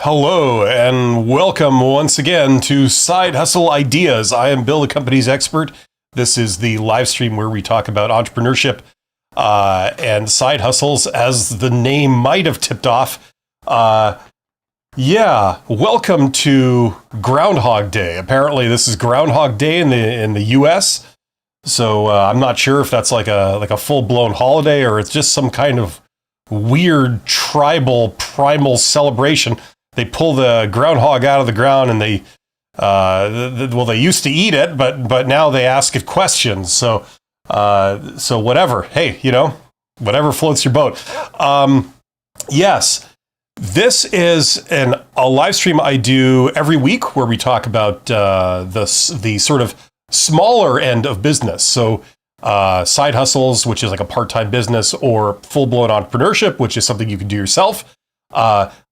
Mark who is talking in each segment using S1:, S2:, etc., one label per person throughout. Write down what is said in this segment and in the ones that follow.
S1: Hello and welcome once again to Side Hustle Ideas. I am Bill, the company's expert. This is the live stream where we talk about entrepreneurship and side hustles, as the name might have tipped off. Welcome to Groundhog Day. Apparently, this is Groundhog Day in the U.S. So I'm not sure if that's like a full blown holiday or it's just some kind of weird tribal primal celebration. They pull the groundhog out of the ground and they used to eat it, but now they ask it questions. So whatever. Hey, whatever floats your boat. Yes, this is a live stream I do every week where we talk about the sort of smaller end of business. So side hustles, which is like a part-time business, or full-blown entrepreneurship, which is something you can do yourself.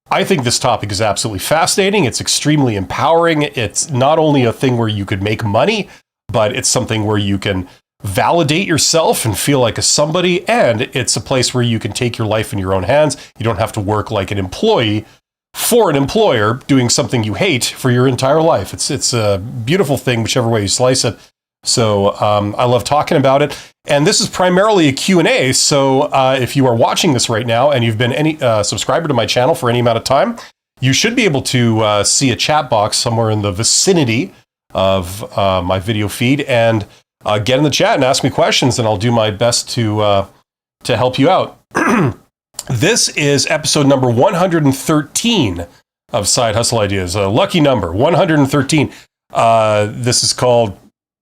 S1: I think this topic is absolutely fascinating. It's extremely empowering. It's not only a thing where you could make money, but it's something where you can validate yourself and feel like a somebody. And it's a place where you can take your life in your own hands. You don't have to work like an employee for an employer doing something you hate for your entire life. It's a beautiful thing, whichever way you slice it. So I love talking about it. And this is primarily a Q&A. So if you are watching this right now and you've been any subscriber to my channel for any amount of time, you should be able to see a chat box somewhere in the vicinity of my video feed, and get in the chat and ask me questions, and I'll do my best to help you out. This is episode number 113 of Side Hustle Ideas. A lucky number, 113. This is called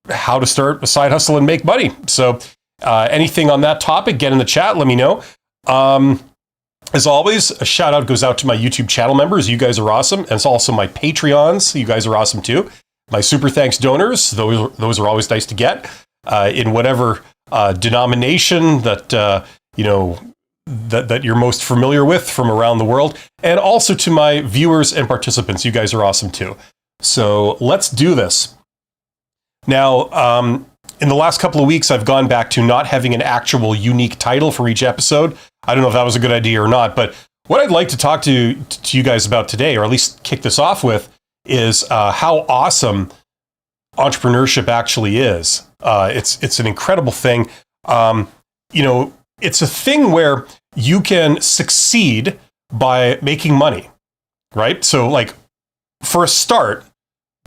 S1: How to Start a Side Hustle and Make Money. So anything on that topic, get in the chat, let me know. As always, a shout out goes out to my YouTube channel members. You guys are awesome. And it's also my Patreons. You guys are awesome too. My super thanks donors, those are always nice to get in whatever denomination that you're most familiar with from around the world. And also to my viewers and participants. You guys are awesome too. So let's do this. Now, in the last couple of weeks, I've gone back to not having an actual unique title for each episode. I don't know if that was a good idea or not, but what I'd like to talk to you guys about today, or at least kick this off with, is how awesome entrepreneurship actually is. It's an incredible thing. It's a thing where you can succeed by making money, right? So, like, for a start,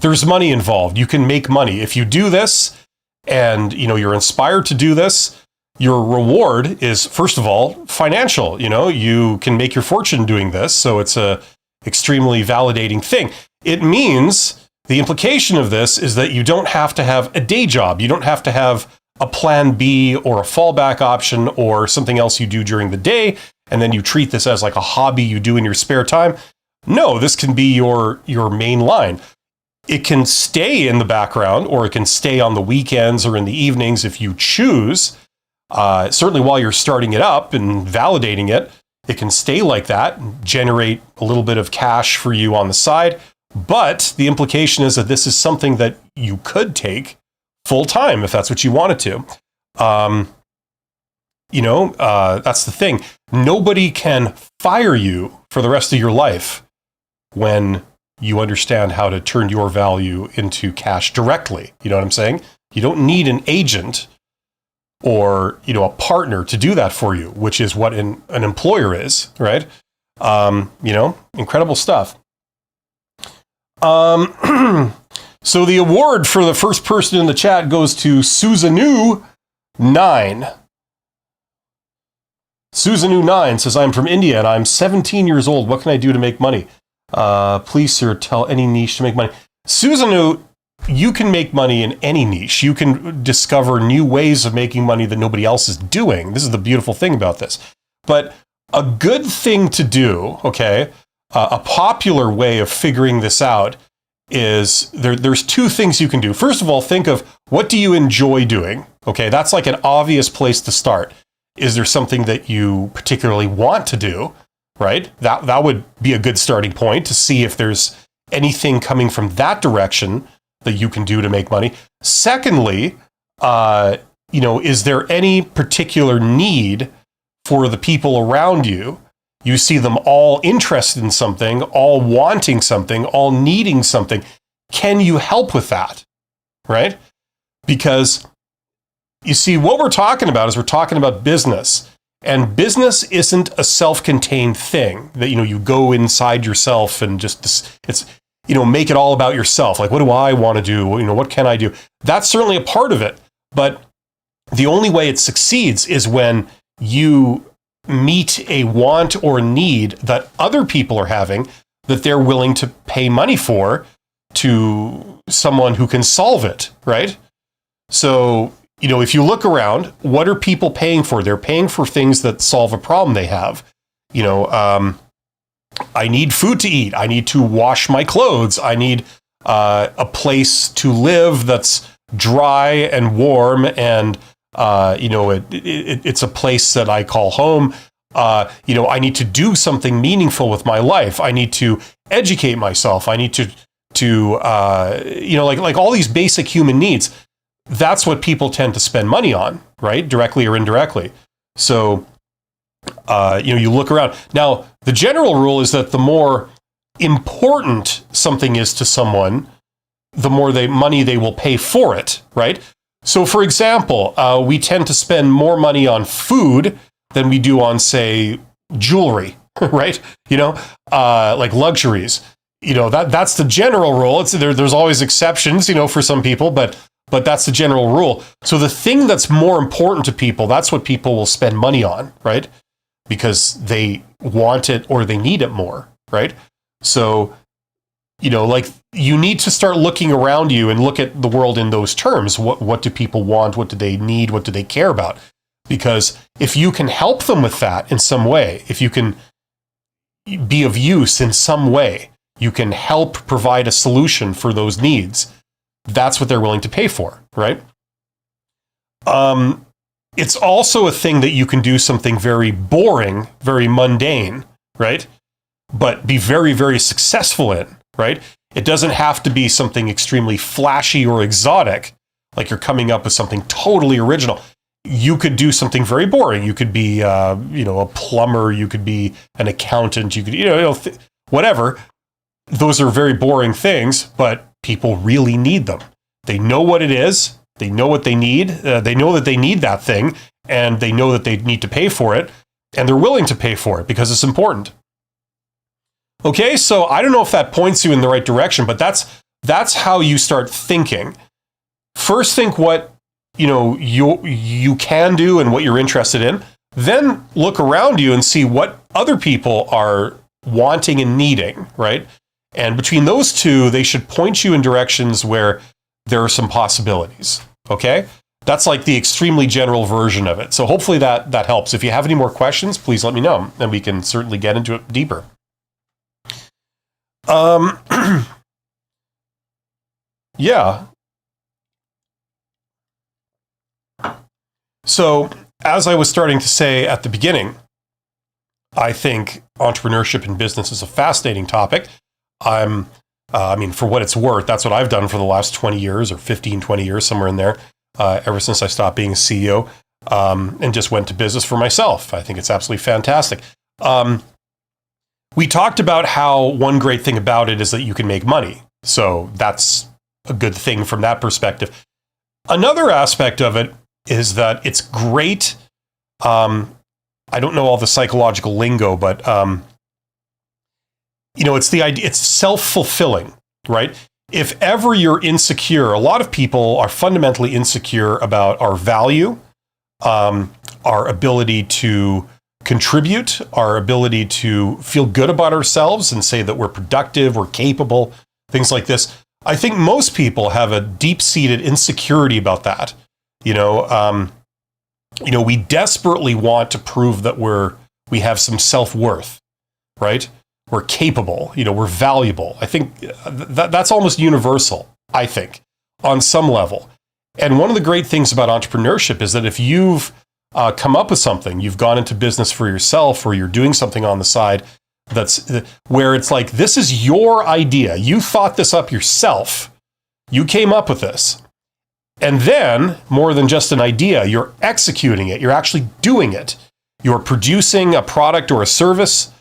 S1: there's money involved. You can make money. If you do this and, you're inspired to do this, your reward is, first of all, financial. You can make your fortune doing this. So it's a extremely validating thing. It means the implication of this is that you don't have to have a day job. You don't have to have a plan B or a fallback option or something else you do during the day, and then you treat this as like a hobby you do in your spare time. No, this can be your main line. It can stay in the background, or it can stay on the weekends or in the evenings if you choose. Certainly while you're starting it up and validating it, it can stay like that and generate a little bit of cash for you on the side. But the implication is that this is something that you could take full time if that's what you wanted to. That's the thing. Nobody can fire you for the rest of your life when you understand how to turn your value into cash directly. You know what I'm saying? You don't need an agent or, a partner to do that for you, which is what an employer is, right? Incredible stuff. So the award for the first person in the chat goes to Susanu9. Susanu9 says, I'm from India and I'm 17 years old. What can I do to make money? Please, sir, tell any niche to make money. Susanu, you can make money in any niche. You can discover new ways of making money that nobody else is doing. This is the beautiful thing about this. But a good thing to do, okay, a popular way of figuring this out is there's two things you can do. First of all, think of, what do you enjoy doing? Okay, that's like an obvious place to start. Is there something that you particularly want to do, right? That would be a good starting point to see if there's anything coming from that direction that you can do to make money. Secondly, is there any particular need for the people around you You see them all interested in something, all wanting something, all needing something. Can you help with that? Right? Because you see, what we're talking about is we're talking about business. And business isn't a self-contained thing that, you go inside yourself and just, it's, make it all about yourself. Like, what do I want to do? What can I do? That's certainly a part of it. But the only way it succeeds is when you meet a want or need that other people are having that they're willing to pay money for to someone who can solve it, right? So, if you look around, what are people paying for? They're paying for things that solve a problem they have. I need food to eat. I need to wash my clothes. I need a place to live that's dry and warm, and it's a place that I call home. I need to do something meaningful with my life. I need to educate myself. I need to like all these basic human needs. That's what people tend to spend money on, right? Directly or indirectly. So, you look around. Now, the general rule is that the more important something is to someone, the more money they will pay for it, right? So, for example, we tend to spend more money on food than we do on, say, jewelry, right? Like luxuries. That's the general rule. There's always exceptions, for some people, but that's the general rule. So the thing that's more important to people, that's what people will spend money on, right? Because they want it or they need it more, right? So, like you need to start looking around you and look at the world in those terms. What do people want? What do they need? What do they care about? Because if you can help them with that in some way, if you can be of use in some way, you can help provide a solution for those needs. That's what they're willing to pay for, right? It's also a thing that you can do something very boring, very mundane, right? But be very, very successful in, right? It doesn't have to be something extremely flashy or exotic, like you're coming up with something totally original. You could do something very boring. You could be, a plumber. You could be an accountant. You could, whatever. Those are very boring things, but people really need them. They know what it is. They know what they need. They know that they need that thing, and they know that they need to pay for it, and they're willing to pay for it because it's important. Okay, so I don't know if that points you in the right direction, but that's how you start thinking. First, think what you can do and what you're interested in. Then look around you and see what other people are wanting and needing, right? And between those two, they should point you in directions where there are some possibilities, okay? That's like the extremely general version of it. So hopefully that helps. If you have any more questions, please let me know, and we can certainly get into it deeper. Yeah. So as I was starting to say at the beginning, I think entrepreneurship and business is a fascinating topic. For what it's worth, that's what I've done for the last 20 years or 15, 20 years, somewhere in there, ever since I stopped being a CEO and just went to business for myself. I think it's absolutely fantastic. We talked about how one great thing about it is that you can make money. So that's a good thing from that perspective. Another aspect of it is that it's great. I don't know all the psychological lingo, but it's the idea. It's self-fulfilling, right? If ever you're insecure, a lot of people are fundamentally insecure about our value, our ability to contribute, our ability to feel good about ourselves and say that we're productive, we're capable, things like this. I think most people have a deep-seated insecurity about that. We desperately want to prove that we have some self-worth, right? We're capable, we're valuable. I think that's almost universal, I think, on some level. And one of the great things about entrepreneurship is that if you've come up with something, you've gone into business for yourself, or you're doing something on the side that's where it's like, this is your idea. You thought this up yourself. You came up with this. And then, more than just an idea, you're executing it. You're actually doing it. you're producing a product or a service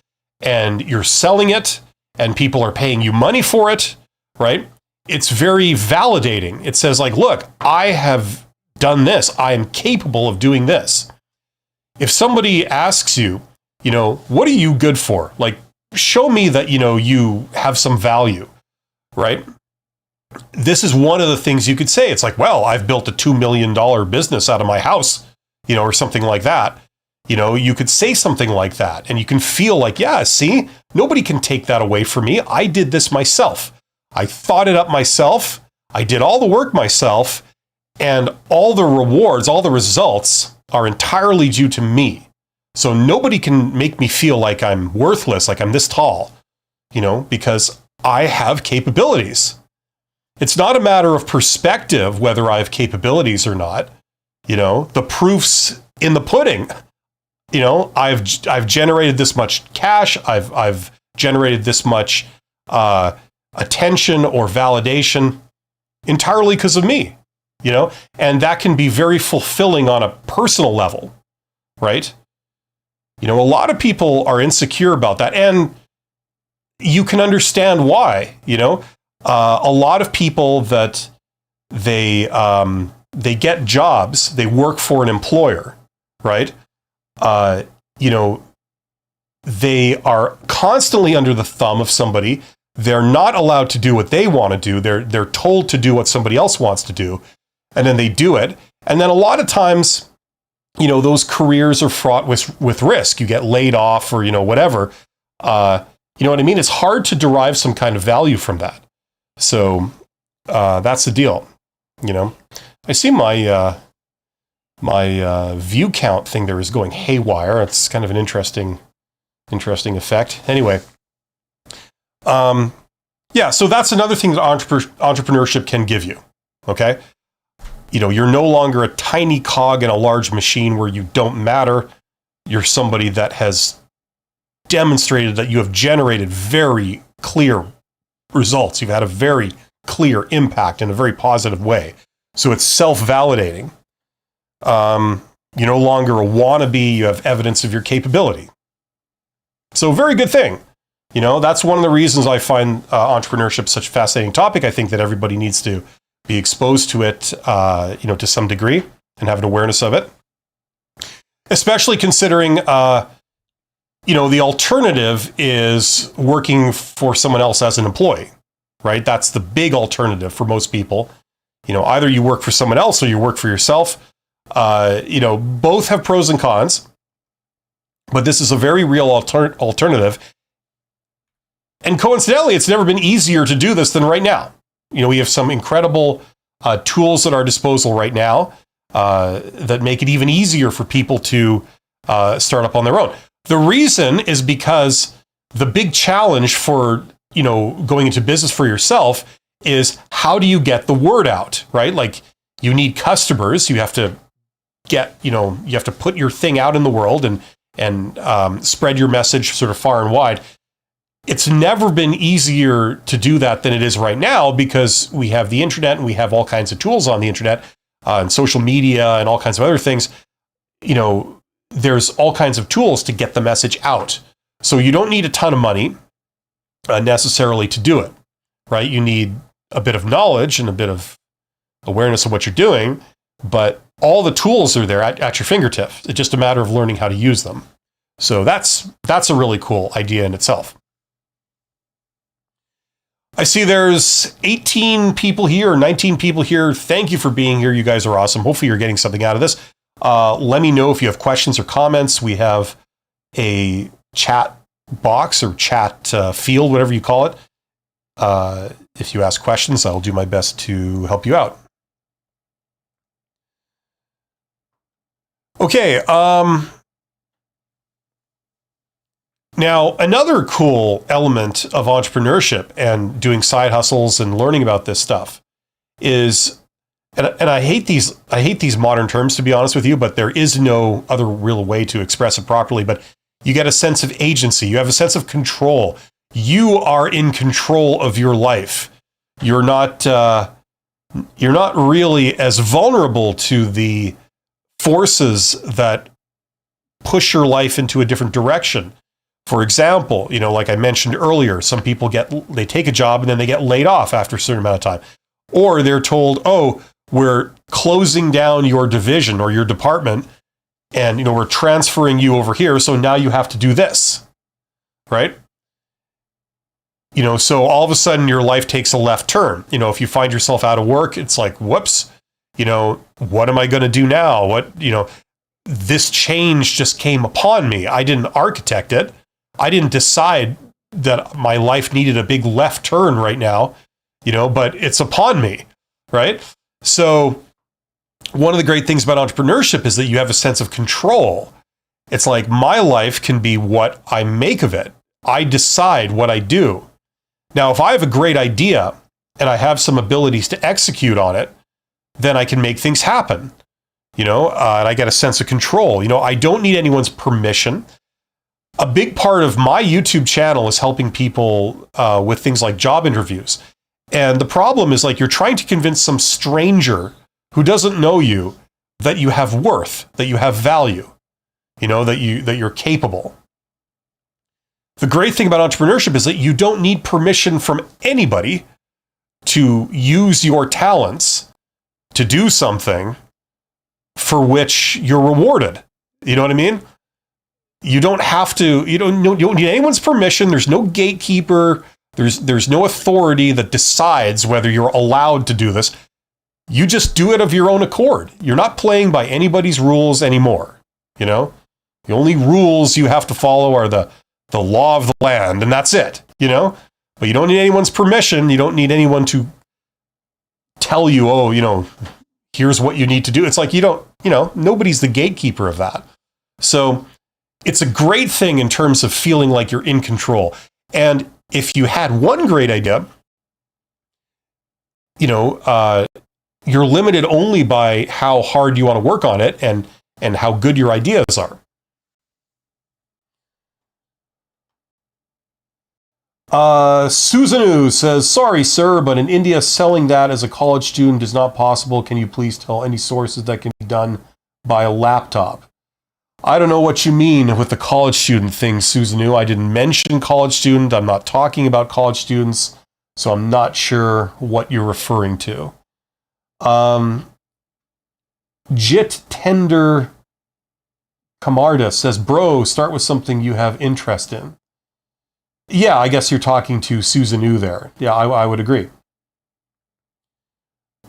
S1: and you're selling it and people are paying you money for it, right? It's very validating. It says like, look, I have done this. I am capable of doing this. If somebody asks you, what are you good for? Like, show me that, you have some value, right? This is one of the things you could say. It's like, well, I've built a $2 million business out of my house, or something like that. You could say something like that and you can feel like, yeah, see, nobody can take that away from me. I did this myself. I thought it up myself. I did all the work myself, and all the rewards, all the results are entirely due to me. So nobody can make me feel like I'm worthless, like I'm this tall, because I have capabilities. It's not a matter of perspective whether I have capabilities or not. The proof's in the pudding. I've generated this much cash. I've generated this much attention or validation entirely because of me, and that can be very fulfilling on a personal level, right? A lot of people are insecure about that, and you can understand why. A lot of people that they get jobs, they work for an employer, right? They are constantly under the thumb of somebody. They're not allowed to do what they want to do. They're told to do what somebody else wants to do, and then they do it. And then a lot of times, those careers are fraught with risk. You get laid off or whatever. You know what I mean? It's hard to derive some kind of value from that. So that's the deal. I see my view count thing there is going haywire. It's kind of an interesting effect. Anyway, so that's another thing that entrepreneurship can give you. Okay, you're no longer a tiny cog in a large machine where you don't matter. You're somebody that has demonstrated that you have generated very clear results. You've had a very clear impact in a very positive way. So it's self-validating. You're no longer a wannabe. You have evidence of your capability. So very good thing. That's one of the reasons I find entrepreneurship such a fascinating topic. I think that everybody needs to be exposed to it, to some degree and have an awareness of it. Especially considering, the alternative is working for someone else as an employee, right? That's the big alternative for most people. Either you work for someone else or you work for yourself. Both have pros and cons, but this is a very real alternative. And coincidentally, it's never been easier to do this than right now. We have some incredible tools at our disposal right now that make it even easier for people to start up on their own. The reason is because the big challenge for, going into business for yourself is how do you get the word out, right? Like you need customers. You have to get, you have to put your thing out in the world and spread your message sort of far and wide. It's never been easier to do that than it is right now because we have the internet and we have all kinds of tools on the internet and social media and all kinds of other things. There's all kinds of tools to get the message out. So you don't need a ton of money necessarily to do it, right? You need a bit of knowledge and a bit of awareness of what you're doing, but all the tools are there at your fingertips. It's just a matter of learning how to use them. So that's a really cool idea in itself. I see there's 18 people here or 19 people here. Thank you for being here. You guys are awesome. Hopefully you're getting something out of this. Let me know if you have questions or comments. We have a chat box or chat field, whatever you call it. If you ask questions, I'll do my best to help you out. Okay. Now, another cool element of entrepreneurship and doing side hustles and learning about this stuff is, and I hate these modern terms, to be honest with you, but there is no other real way to express it properly, but you get a sense of agency. You have a sense of control. You are in control of your life. You're not really as vulnerable to the forces that push your life into a different direction. For example, like I mentioned earlier, some people they take a job and then they get laid off after a certain amount of time. Or they're told, oh, we're closing down your division or your department and, we're transferring you over here. So now you have to do this, right? So all of a sudden your life takes a left turn. If you find yourself out of work, it's like, whoops, what am I going to do now? This change just came upon me. I didn't architect it. I didn't decide that my life needed a big left turn right now, but it's upon me, right? So one of the great things about entrepreneurship is that you have a sense of control. It's like my life can be what I make of it. I decide what I do. Now, if I have a great idea and I have some abilities to execute on it, then I can make things happen, and I get a sense of control. I don't need anyone's permission. A big part of my YouTube channel is helping people with things like job interviews. And the problem is you're trying to convince some stranger who doesn't know you that you have worth, that you have value, that you're capable. The great thing about entrepreneurship is that you don't need permission from anybody to use your talents to do something for which you're rewarded. You know what I mean? You don't have to, you don't need anyone's permission. There's no gatekeeper. There's no authority that decides whether you're allowed to do this. You just do it of your own accord. You're not playing by anybody's rules anymore. The only rules you have to follow are the law of the land, and that's it, But you don't need anyone's permission. You don't need anyone to tell you, oh, here's what you need to do. It's like nobody's the gatekeeper of that. So it's a great thing in terms of feeling like you're in control. And if you had one great idea, you're limited only by how hard you want to work on it and how good your ideas are. Susanu says, sorry, sir, but in India, selling that as a college student is not possible. Can you please tell any sources that can be done by a laptop? I don't know what you mean with the college student thing, Susanu. I didn't mention college student. I'm not talking about college students, so I'm not sure what you're referring to. Jit Tender Kamarda says, bro, start with something you have interest in. Yeah, I guess you're talking to Susanu there. Yeah, I would agree.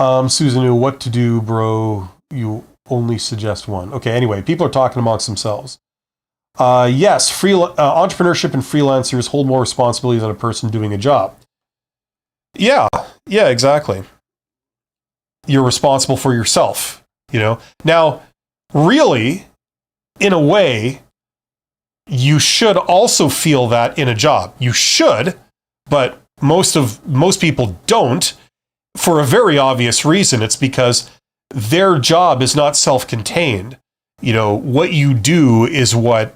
S1: Susanu, what to do, bro? You only suggest one. Okay, anyway, people are talking amongst themselves. Yes, entrepreneurship and freelancers hold more responsibility than a person doing a job. Yeah, exactly. You're responsible for yourself, Now, really, in a way, you should also feel that in a job. You should, but most people don't, for a very obvious reason. It's because their job is not self-contained. What you do is what,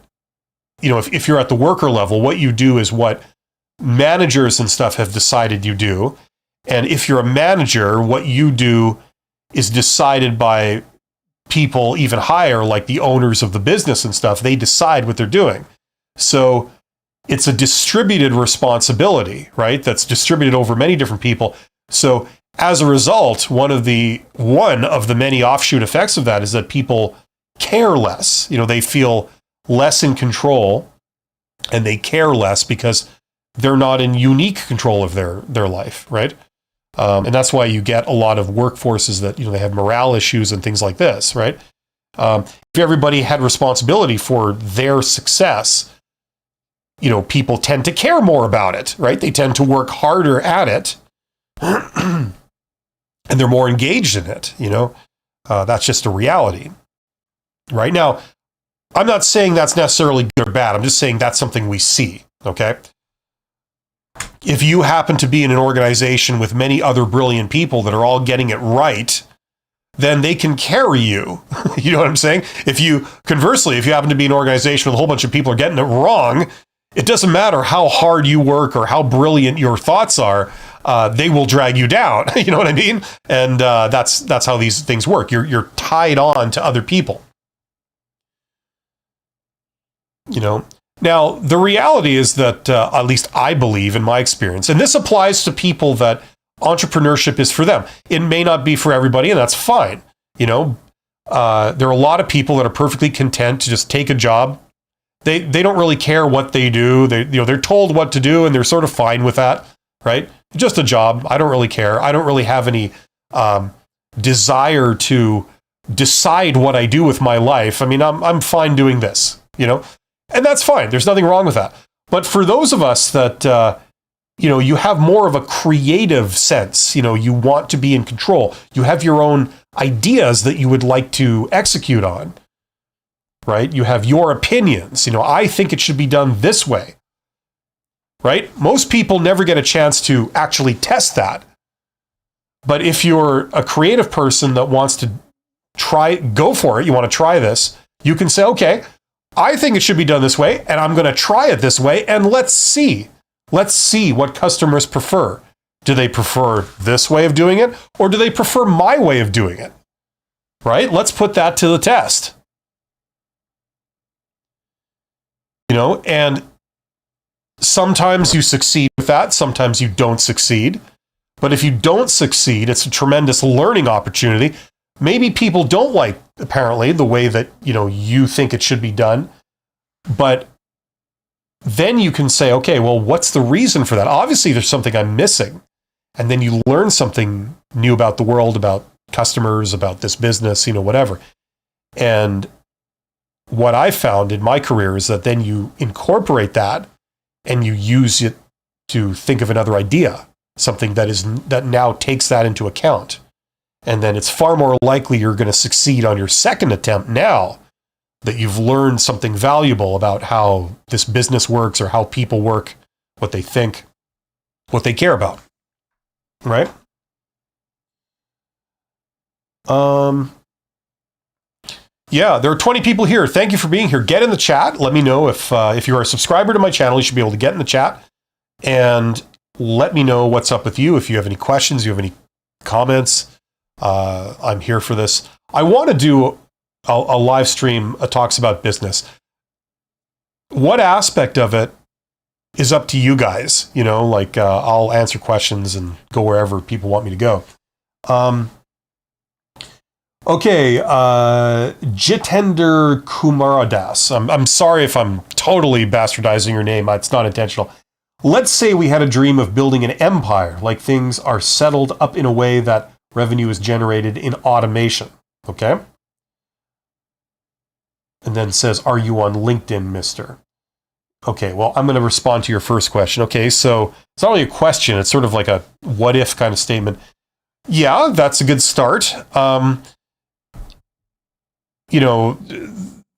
S1: if you're at the worker level, what you do is what managers and stuff have decided you do. And if you're a manager, what you do is decided by people even higher, like the owners of the business and stuff. They decide what they're doing. So it's a distributed responsibility, right? That's distributed over many different people. So as a result, one of the many offshoot effects of that is that people care less. They feel less in control and they care less because they're not in unique control of their life, right? And that's why you get a lot of workforces that, they have morale issues and things like this, right? If everybody had responsibility for their success, people tend to care more about it, right? They tend to work harder at it and they're more engaged in it, That's just a reality. Right now, I'm not saying that's necessarily good or bad. I'm just saying that's something we see, okay? If you happen to be in an organization with many other brilliant people that are all getting it right, then they can carry you. You know what I'm saying? Conversely, if you happen to be in an organization with a whole bunch of people are getting it wrong, it doesn't matter how hard you work or how brilliant your thoughts are, they will drag you down. You know what I mean? And that's how these things work. You're tied on to other people. you know. Now, the reality is that, at least I believe in my experience, and this applies to people that entrepreneurship is for them. It may not be for everybody, and that's fine. You know, there are a lot of people that are perfectly content to just take a job. They don't really care what they do. They're told what to do, and they're sort of fine with that, right? Just a job. I don't really care. I don't really have any desire to decide what I do with my life. I mean, I'm fine doing this, you know, and that's fine. There's nothing wrong with that. But for those of us that you know, you have more of a creative sense, you know, you want to be in control. You have your own ideas that you would like to execute on, right? You have your opinions. You know, I think it should be done this way, right? Most people never get a chance to actually test that. But if you're a creative person that wants to go for it, you want to try this, you can say, okay, I think it should be done this way, and I'm going to try it this way, and let's see. Let's see what customers prefer. Do they prefer this way of doing it, or do they prefer my way of doing it? Right? Let's put that to the test. You know, and sometimes you succeed with that, sometimes you don't succeed. But if you don't succeed, it's a tremendous learning opportunity. Maybe people don't like, apparently, the way that, you know, you think it should be done. But then you can say, okay, well, what's the reason for that? Obviously, there's something I'm missing. And then you learn something new about the world, about customers, about this business, you know, whatever. And what I found in my career is that then you incorporate that and you use it to think of another idea, something that now takes that into account. And then it's far more likely you're going to succeed on your second attempt now that you've learned something valuable about how this business works or how people work, what they think, what they care about, right? Yeah, there are 20 people here. Thank you for being here. Get in the chat. Let me know if you're a subscriber to my channel, you should be able to get in the chat and let me know what's up with you. If you have any questions, you have any comments, I'm here for this. I want to do a live stream talks about business. What aspect of it is up to you guys? You know, like I'll answer questions and go wherever people want me to go. Okay, Jitender Kumaradas. I'm sorry if I'm totally bastardizing your name. It's not intentional. Let's say we had a dream of building an empire, like things are settled up in a way that revenue is generated in automation. Okay? And then says, are you on LinkedIn, mister? Okay, well, I'm going to respond to your first question. Okay, so it's not really a question. It's sort of like a what if kind of statement. Yeah, that's a good start. You know,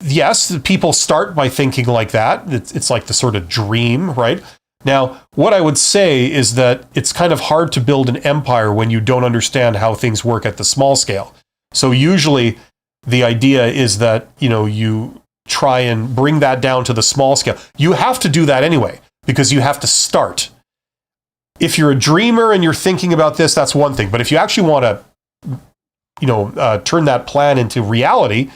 S1: yes, people start by thinking like that. It's like the sort of dream, right? Now, what I would say is that it's kind of hard to build an empire when you don't understand how things work at the small scale. So usually the idea is that, you know, you try and bring that down to the small scale. You have to do that anyway, because you have to start. If you're a dreamer and you're thinking about this, that's one thing. But if you actually want to, you know, turn that plan into reality,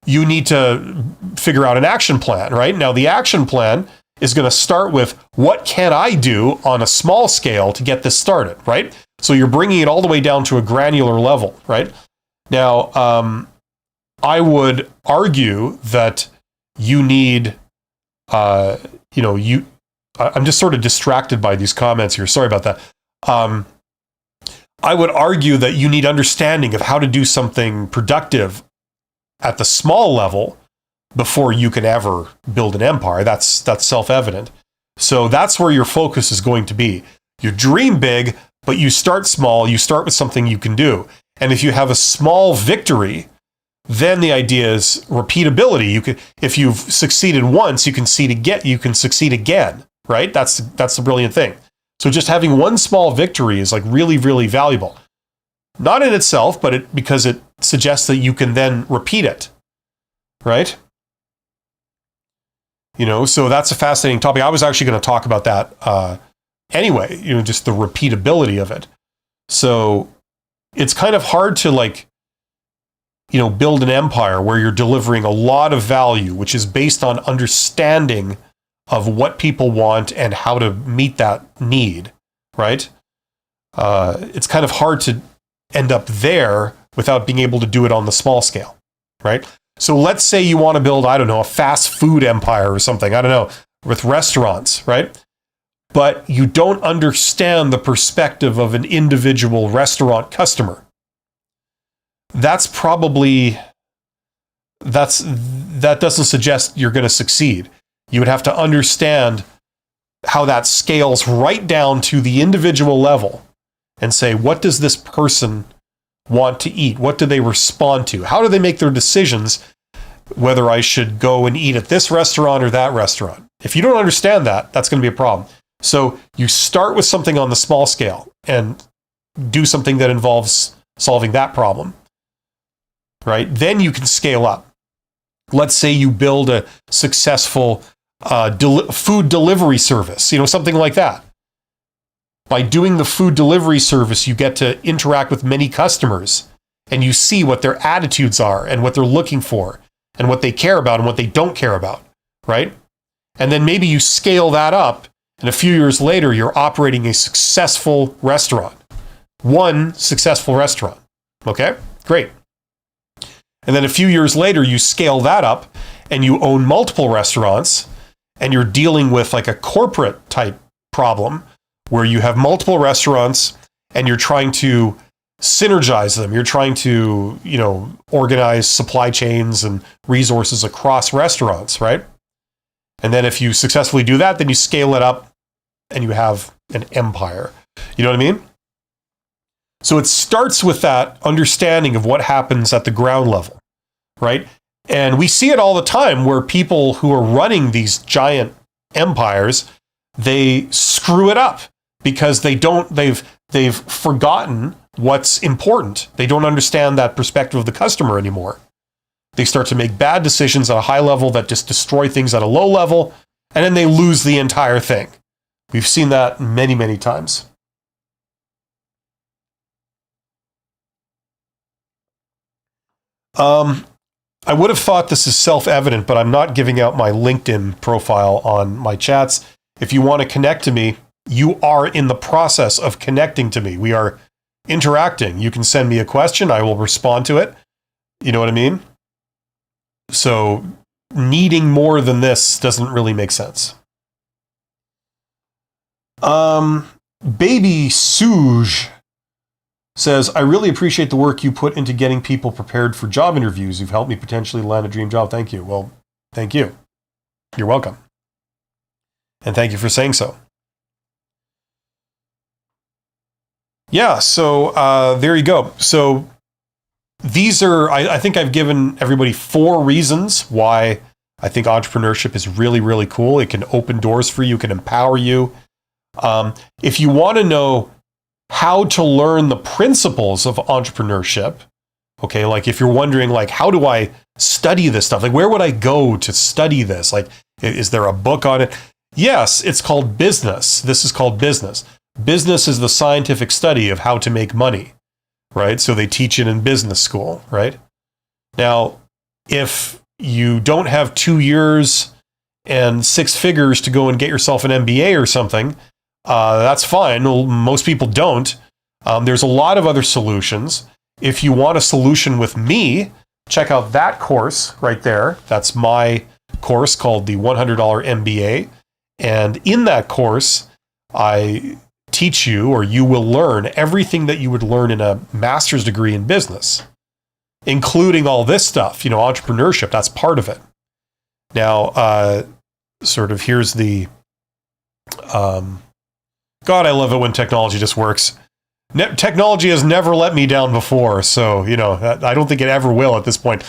S1: you need to figure out an action plan, right? Now, the action plan is going to start with what can I do on a small scale to get this started, right? So you're bringing it all the way down to a granular level, right? Now, I would argue that you need, I'm just sort of distracted by these comments here. Sorry about that. I would argue that you need understanding of how to do something productive at the small level before you can ever build an empire. That's self-evident. So that's where your focus is going to be. You dream big, but you start small. You start with something you can do. And if you have a small victory, then the idea is repeatability. If you've succeeded once, you can succeed again, right? That's the brilliant thing. So just having one small victory is like really, really valuable. Not in itself, but because it suggests that you can then repeat it, right? You know, so that's a fascinating topic. I was actually going to talk about that anyway, you know, just the repeatability of it. So it's kind of hard to build an empire where you're delivering a lot of value, which is based on understanding of what people want and how to meet that need, right? It's kind of hard to end up there without being able to do it on the small scale, right? So let's say you want to build, I don't know, a fast food empire or something, I don't know, with restaurants, right? But you don't understand the perspective of an individual restaurant customer. That doesn't suggest you're going to succeed. You would have to understand how that scales right down to the individual level and say, what does this person want to eat? What do they respond to? How do they make their decisions whether I should go and eat at this restaurant or that restaurant? If you don't understand that, that's going to be a problem. So you start with something on the small scale and do something that involves solving that problem, right? Then you can scale up. Let's say you build a successful food delivery service, something like that. By doing the food delivery service, you get to interact with many customers and you see what their attitudes are and what they're looking for and what they care about and what they don't care about, right? And then maybe you scale that up, and a few years later, you're operating a successful restaurant. One successful restaurant. Okay, great. And then a few years later, you scale that up and you own multiple restaurants and you're dealing with like a corporate type problem where you have multiple restaurants and you're trying to synergize them. You're trying to, organize supply chains and resources across restaurants, right? And then if you successfully do that, then you scale it up and you have an empire. You know what I mean? So it starts with that understanding of what happens at the ground level, right? And we see it all the time where people who are running these giant empires, they screw it up because they've forgotten what's important. They don't understand that perspective of the customer anymore. They start to make bad decisions at a high level that just destroy things at a low level, and then they lose the entire thing. We've seen that many, many times. I would have thought this is self-evident, but I'm not giving out my LinkedIn profile on my chats. If you want to connect to me, you are in the process of connecting to me. We are interacting. You can send me a question. I will respond to it. You know what I mean? So needing more than this doesn't really make sense. Baby Suge says, I really appreciate the work you put into getting people prepared for job interviews. You've helped me potentially land a dream job. Thank you. Well, thank you. You're welcome. And thank you for saying so. Yeah, so there you go. So these are, I think I've given everybody 4 reasons why I think entrepreneurship is really, really cool. It can open doors for you, it can empower you. If you want to know how to learn the principles of entrepreneurship, okay, like if you're wondering, like, how do I study this stuff? Like, where would I go to study this? Like, is there a book on it? Yes, it's called business. This is called business. Business is the scientific study of how to make money, right? So they teach it in business school, right? Now, if you don't have 2 years and 6 figures to go and get yourself an MBA or something, that's fine. Well, most people don't. There's a lot of other solutions. If you want a solution with me, check out that course right there. That's my course called the $100 MBA. And in that course, I teach you, or you will learn, everything that you would learn in a master's degree in business, including all this stuff, entrepreneurship. That's part of it. Now, sort of here's the, God, I love it when technology just works. Technology has never let me down before, so, I don't think it ever will at this point.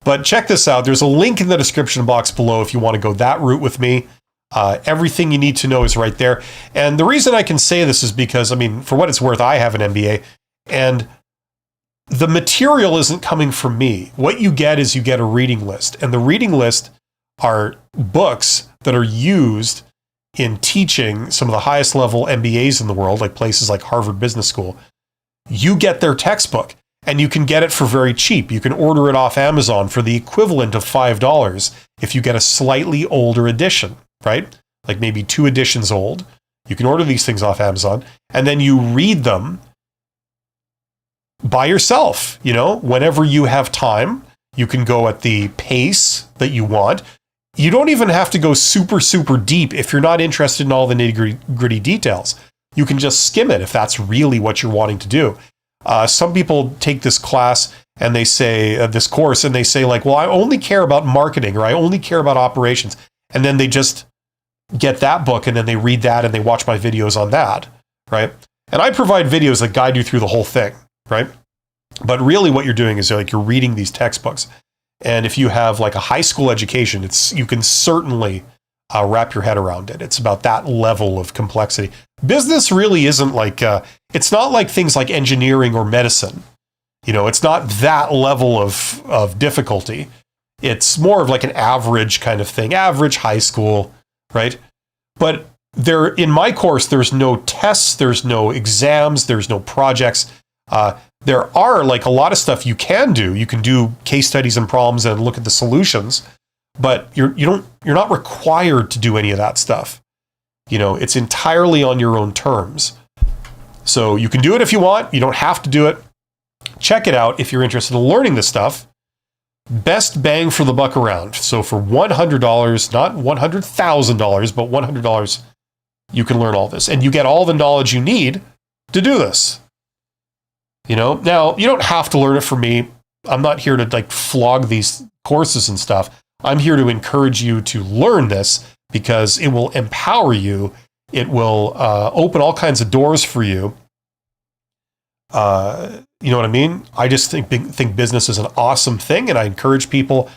S1: But check this out. There's a link in the description box below if you want to go that route with me. Everything you need to know is right there. And the reason I can say this is because, for what it's worth, I have an MBA, and the material isn't coming from me. What you get is you get a reading list, and the reading list are books that are used in teaching some of the highest level MBAs in the world, like places like Harvard Business School. You get their textbook. And you can get it for very cheap. You can order it off Amazon for the equivalent of $5 if you get a slightly older edition, right? Like maybe 2 editions old. You can order these things off Amazon, and then you read them by yourself, whenever you have time. You can go at the pace that you want. You don't even have to go super, super deep if you're not interested in all the nitty-gritty details. You can just skim it if that's really what you're wanting to do. Some people take this class and they say, this course, and they say like, well, I only care about marketing, or I only care about operations. And then they just get that book and then they read that and they watch my videos on that, right? And I provide videos that guide you through the whole thing, right? But really what you're doing is like you're reading these textbooks. And if you have like a high school education, you can certainly wrap your head around it. It's about that level of complexity. Business really isn't like, it's not like things like engineering or medicine. It's not that level of difficulty. It's more of like an average kind of thing, average high school, right? But in my course, there's no tests, there's no exams, there's no projects. There are like a lot of stuff you can do. You can do case studies and problems and look at the solutions, but you're not required to do any of that stuff. It's entirely on your own terms. So you can do it if you want. You don't have to do it. Check it out if you're interested in learning this stuff. Best bang for the buck around. So for $100, not $100,000, but $100, you can learn all this. And you get all the knowledge you need to do this. Now, you don't have to learn it from me. I'm not here to like flog these courses and stuff. I'm here to encourage you to learn this because it will empower you. It will open all kinds of doors for you. You know what I mean? I just think business is an awesome thing, and I encourage people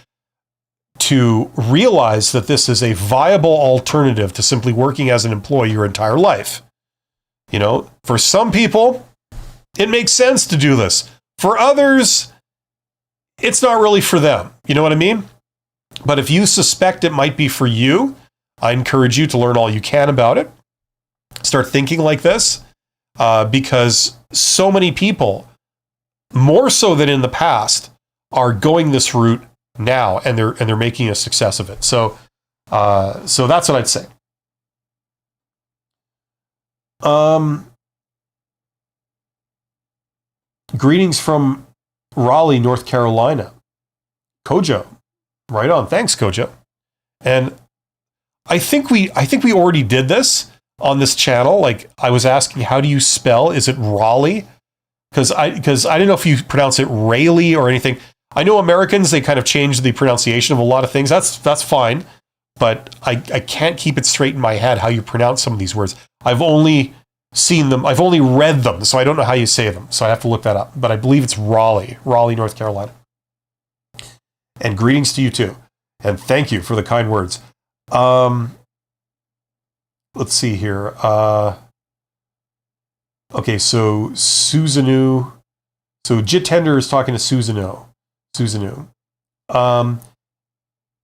S1: to realize that this is a viable alternative to simply working as an employee your entire life. For some people, it makes sense to do this. For others, it's not really for them. You know what I mean? But if you suspect it might be for you, I encourage you to learn all you can about it. Start thinking like this, because so many people, more so than in the past, are going this route now, and they're making a success of it. So that's what I'd say. Greetings from Raleigh, North Carolina. Kojo. Right on. Thanks, Kojo. And I think we already did this on this channel. Like I was asking, how do you spell? Is it Raleigh? Because I don't know if you pronounce it Raleigh or anything. I know Americans, they kind of change the pronunciation of a lot of things. That's fine. But I can't keep it straight in my head how you pronounce some of these words. I've only seen them. I've only read them, so I don't know how you say them. So I have to look that up. But I believe it's Raleigh, North Carolina. And greetings to you too. And thank you for the kind words. Let's see here. Okay, so Susanoo. So Jitender is talking to Susanoo.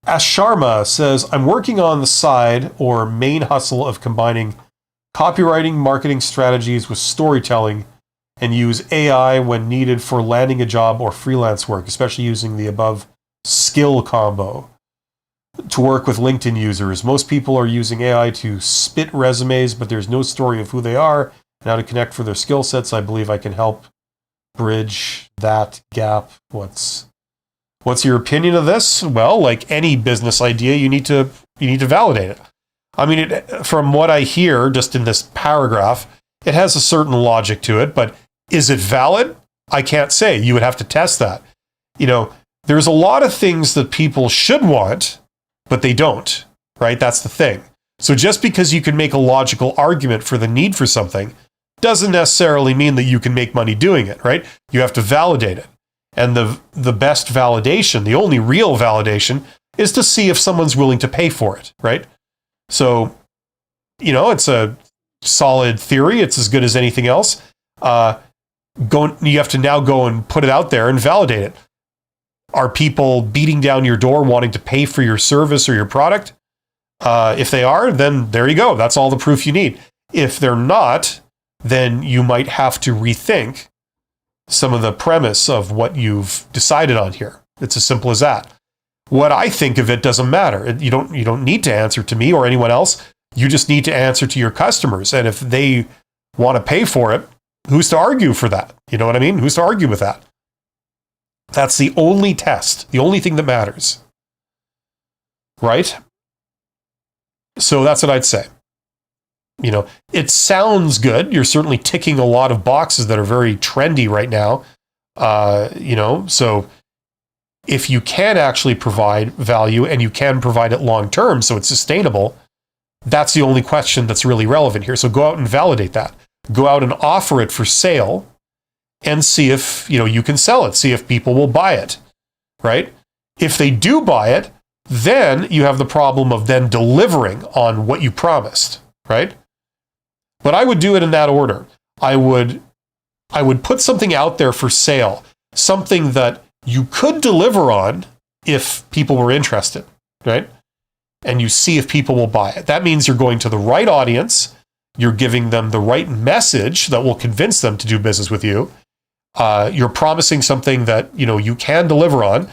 S1: Asharma says, I'm working on the side or main hustle of combining copywriting, marketing strategies with storytelling, and use AI when needed for landing a job or freelance work, especially using the above skill combo to work with LinkedIn users. Most people are using AI to spit resumes, but there's no story of who they are and how to connect for their skill sets. I believe I can help bridge that gap. What's your opinion of this? Well, like any business idea, you need to validate it. I mean, from what I hear, just in this paragraph, it has a certain logic to it, but is it valid? I can't say. You would have to test that. There's a lot of things that people should want, but they don't, right? That's the thing. So just because you can make a logical argument for the need for something doesn't necessarily mean that you can make money doing it, right? You have to validate it. And the best validation, the only real validation, is to see if someone's willing to pay for it, right? So, it's a solid theory. It's as good as anything else. You have to now go and put it out there and validate it. Are people beating down your door wanting to pay for your service or your product? If they are, then there you go. That's all the proof you need. If they're not, then you might have to rethink some of the premise of what you've decided on here. It's as simple as that. What I think of it doesn't matter. You don't need to answer to me or anyone else. You just need to answer to your customers. And if they want to pay for it, who's to argue for that? You know what I mean? Who's to argue with that? That's the only test, the only thing that matters. Right? So that's what I'd say. You know, it sounds good. You're certainly ticking a lot of boxes that are very trendy right now. You know, so if you can actually provide value and you can provide it long term so it's sustainable, that's the only question that's really relevant here. So go out and validate that. Go out and offer it for sale and see if, you know, you can sell it. See if people will buy it, right? If they do buy it, then you have the problem of then delivering on what you promised, right? But I would do it in that order. I would put something out there for sale, something that you could deliver on if people were interested, right? And you see if people will buy it. That means you're going to the right audience. You're giving them the right message that will convince them to do business with you. You're promising something that, you know, you can deliver on.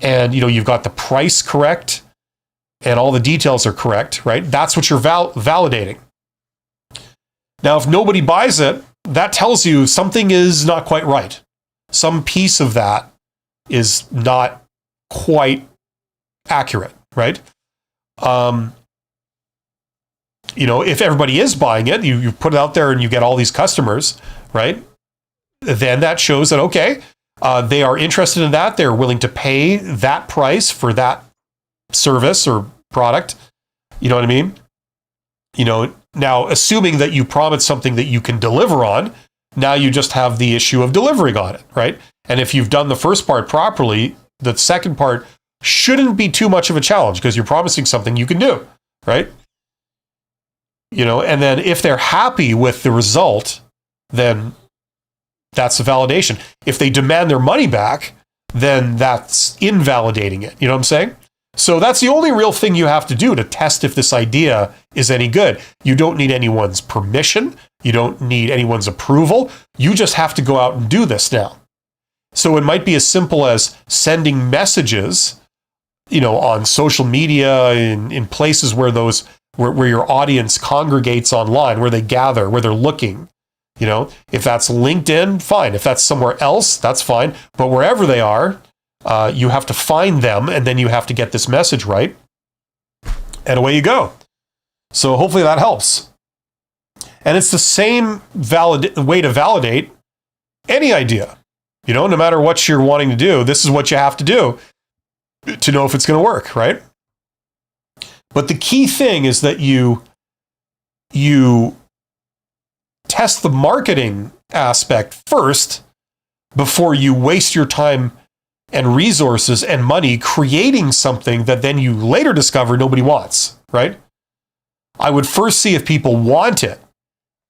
S1: And, you know, you've got the price correct and all the details are correct, right? That's what you're validating. Now, if nobody buys it, that tells you something is not quite right. Some piece of that is not quite accurate, right? You know, if everybody is buying it, you put it out there and you get all these customers, right? Then that shows that, okay, they are interested in that. They're willing to pay that price for that service or product. You know what I mean? You know, now assuming that you promised something that you can deliver on, now you just have the issue of delivering on it, right? And if you've done the first part properly, the second part shouldn't be too much of a challenge because you're promising something you can do, right? You know, and then if they're happy with the result, then that's the validation. If they demand their money back, then that's invalidating it. You know what I'm saying? So that's the only real thing you have to do to test if this idea is any good. You don't need anyone's permission. You don't need anyone's approval. You just have to go out and do this now. So it might be as simple as sending messages, you know, on social media, in places where where your audience congregates online, where they gather, where they're looking. You know, if that's LinkedIn, fine. If that's somewhere else, that's fine. But wherever they are, you have to find them, and then you have to get this message right. And away you go. So hopefully that helps. And it's the same way to validate any idea. You know, no matter what you're wanting to do, this is what you have to do to know if it's going to work, right? But the key thing is that you test the marketing aspect first before you waste your time and resources and money creating something that then you later discover nobody wants, right? I would first see if people want it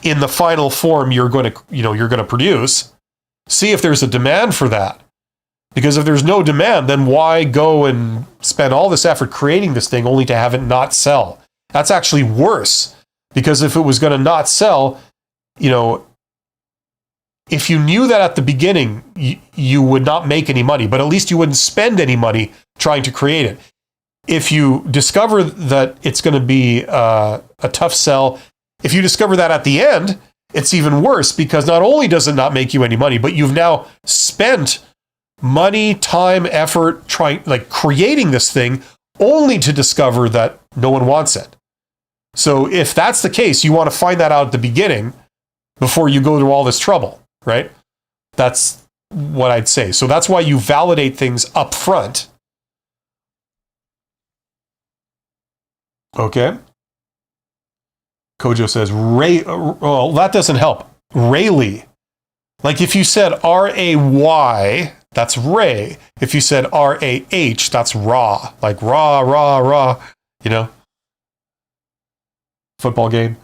S1: in the final form you're going to produce. See if there's a demand for that. Because if there's no demand, then why go and spend all this effort creating this thing only to have it not sell? That's actually worse. Because if it was going to not sell, you know, if you knew that at the beginning, you would not make any money, but at least you wouldn't spend any money trying to create it. If you discover that it's going to be a tough sell, if you discover that at the end, it's even worse because not only does it not make you any money, but you've now spent money, time, effort, creating this thing only to discover that no one wants it. So if that's the case, you want to find that out at the beginning before you go through all this trouble, right? That's what I'd say. So that's why you validate things up front. Okay. Kojo says, well, that doesn't help. Rayleigh. Like if you said R-A-Y, that's Ray. If you said R-A-H, that's raw. Like raw, you know? Football game.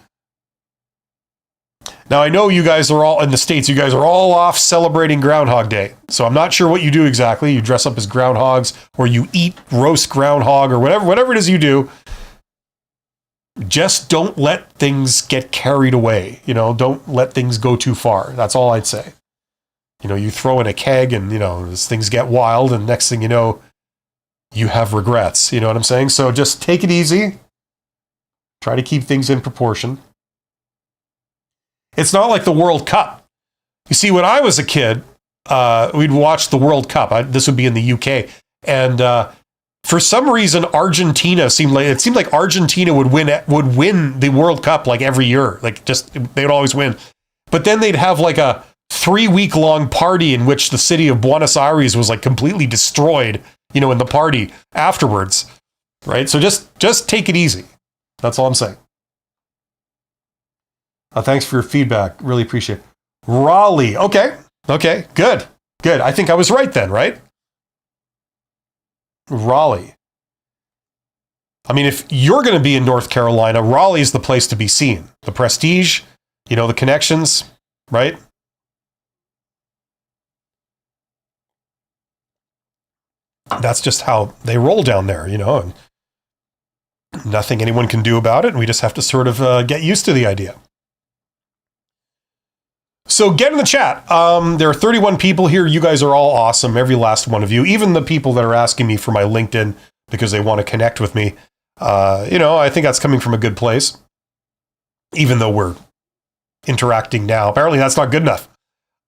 S1: Now, I know you guys are all in the States, you guys are all off celebrating Groundhog Day. So I'm not sure what you do exactly. You dress up as groundhogs or you eat roast groundhog or whatever it is you do. Just don't let things get carried away. You know, don't let things go too far. That's all I'd say. You throw in a keg and, as things get wild, and next thing you know, you have regrets. You know what I'm saying? So just take it easy. Try to keep things in proportion. It's not like the World Cup. You see, when I was a kid, we'd watch the World Cup. This would be in the UK. And for some reason, Argentina seemed like Argentina would win the World Cup like every year. Like they would always win. But then they'd have like a 3-week-long party in which the city of Buenos Aires was like completely destroyed, in the party afterwards. Right? So just take it easy. That's all I'm saying. Thanks for your feedback. Really appreciate it. Raleigh. Okay. Good. I think I was right then, right? Raleigh. I mean, if you're going to be in North Carolina, Raleigh's the place to be seen. The prestige, the connections, right? That's just how they roll down there, and nothing anyone can do about it. And we just have to sort of get used to the idea. So get in the chat. There are 31 people here. You guys are all awesome. Every last one of you. Even the people that are asking me for my LinkedIn because they want to connect with me. I think that's coming from a good place. Even though we're interacting now. Apparently that's not good enough.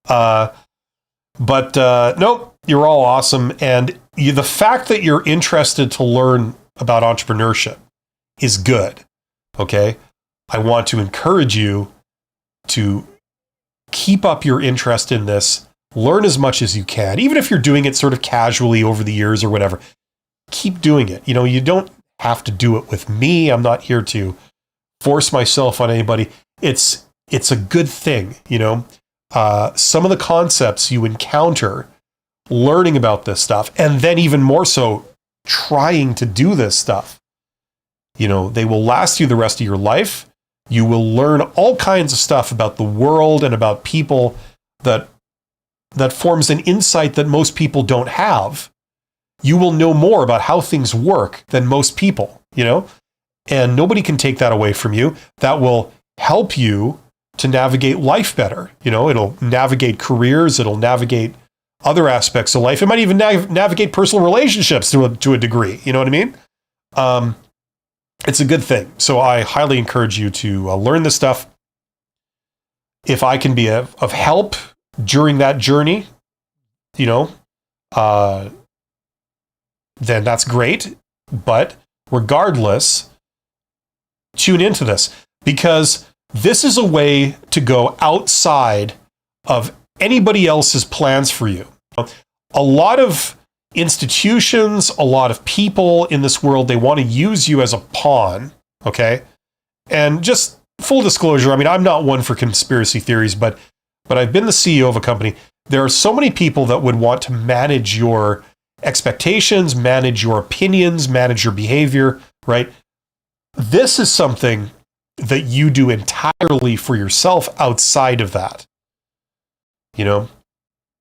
S1: But no, you're all awesome. And the fact that you're interested to learn about entrepreneurship is good. Okay? I want to encourage you to keep up your interest in this. Learn as much as you can. Even if you're doing it sort of casually over the years or whatever, keep doing it. You don't have to do it with me. I'm not here to force myself on anybody. It's a good thing, some of the concepts you encounter learning about this stuff, and then even more so trying to do this stuff, they will last you the rest of your life. You will learn all kinds of stuff about the world and about people that forms an insight that most people don't have. You will know more about how things work than most people, and nobody can take that away from you. That will help you to navigate life better. It'll navigate careers. It'll navigate other aspects of life. It might even navigate personal relationships to a degree. You know what I mean? It's a good thing. So I highly encourage you to learn this stuff. If I can be of help during that journey, then that's great. But regardless, tune into this, because this is a way to go outside of anybody else's plans for you. A lot of institutions, a lot of people in this world, they want to use you as a pawn, okay? And just full disclosure, I'm not one for conspiracy theories, but I've been the CEO of a company. There are so many people that would want to manage your expectations, manage your opinions, manage your behavior, right? This is something that you do entirely for yourself outside of that.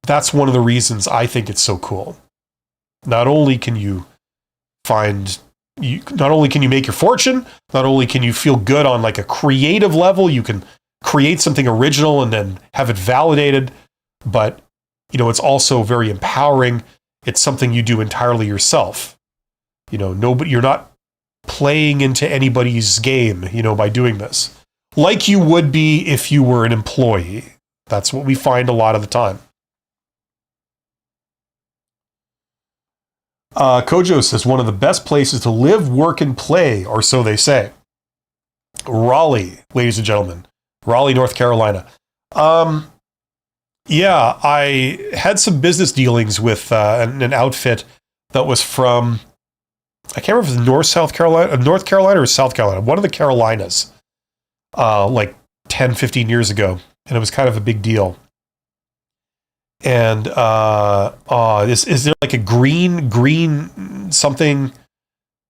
S1: That's one of the reasons I think it's so cool. Not only can you make your fortune, not only can you feel good on like a creative level, you can create something original and then have it validated, but it's also very empowering. It's something you do entirely yourself. You're not playing into anybody's game, by doing this. Like you would be if you were an employee. That's what we find a lot of the time. Kojo says, one of the best places to live, work, and play, or so they say. Raleigh, ladies and gentlemen. Raleigh, North Carolina. Yeah, I had some business dealings with an outfit that was from, I can't remember if it was North Carolina or South Carolina, one of the Carolinas, like 10, 15 years ago. And it was kind of a big deal. And is there like a green something,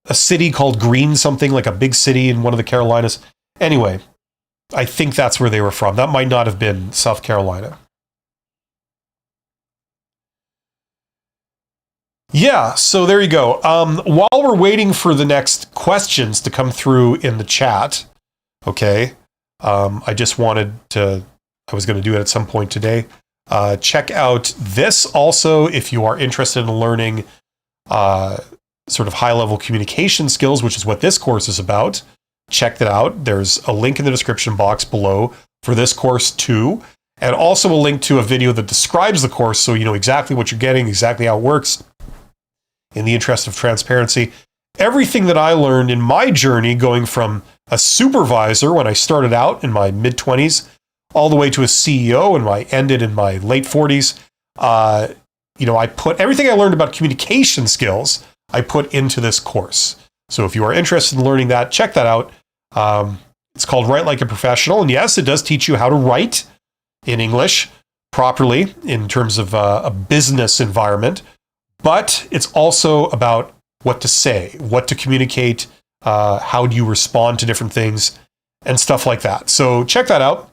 S1: a city called Green something, like a big city in one of the Carolinas? Anyway, I think that's where they were from. That might not have been South Carolina. Yeah, so there you go. While we're waiting for the next questions to come through in the chat, okay, I was going to do it at some point today. Check out this also if you are interested in learning sort of high-level communication skills, which is what this course is about. Check that out. There's a link in the description box below for this course too, and also a link to a video that describes the course so you know exactly what you're getting, exactly how it works, in the interest of transparency. Everything that I learned in my journey going from a supervisor when I started out in my mid-20s all the way to a CEO and I ended in my late 40s, I put everything I learned about communication skills, I put into this course. So if you are interested in learning that, check that out. It's called Write Like a Professional. And yes, it does teach you how to write in English properly in terms of a business environment. But it's also about what to say, what to communicate, how do you respond to different things, and stuff like that. So check that out.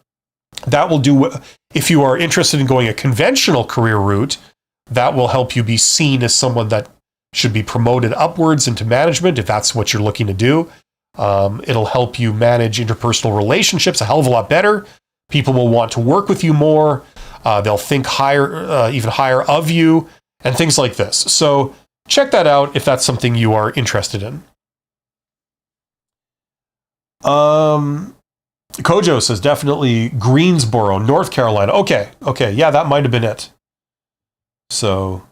S1: That will do, if you are interested in going a conventional career route, that will help you be seen as someone that should be promoted upwards into management if that's what you're looking to do. It'll help you manage interpersonal relationships a hell of a lot better. People will want to work with you more. They'll think higher, even higher of you, and things like this. So check that out if that's something you are interested in. Kojo says definitely Greensboro, North Carolina. Okay, yeah, that might have been it. So,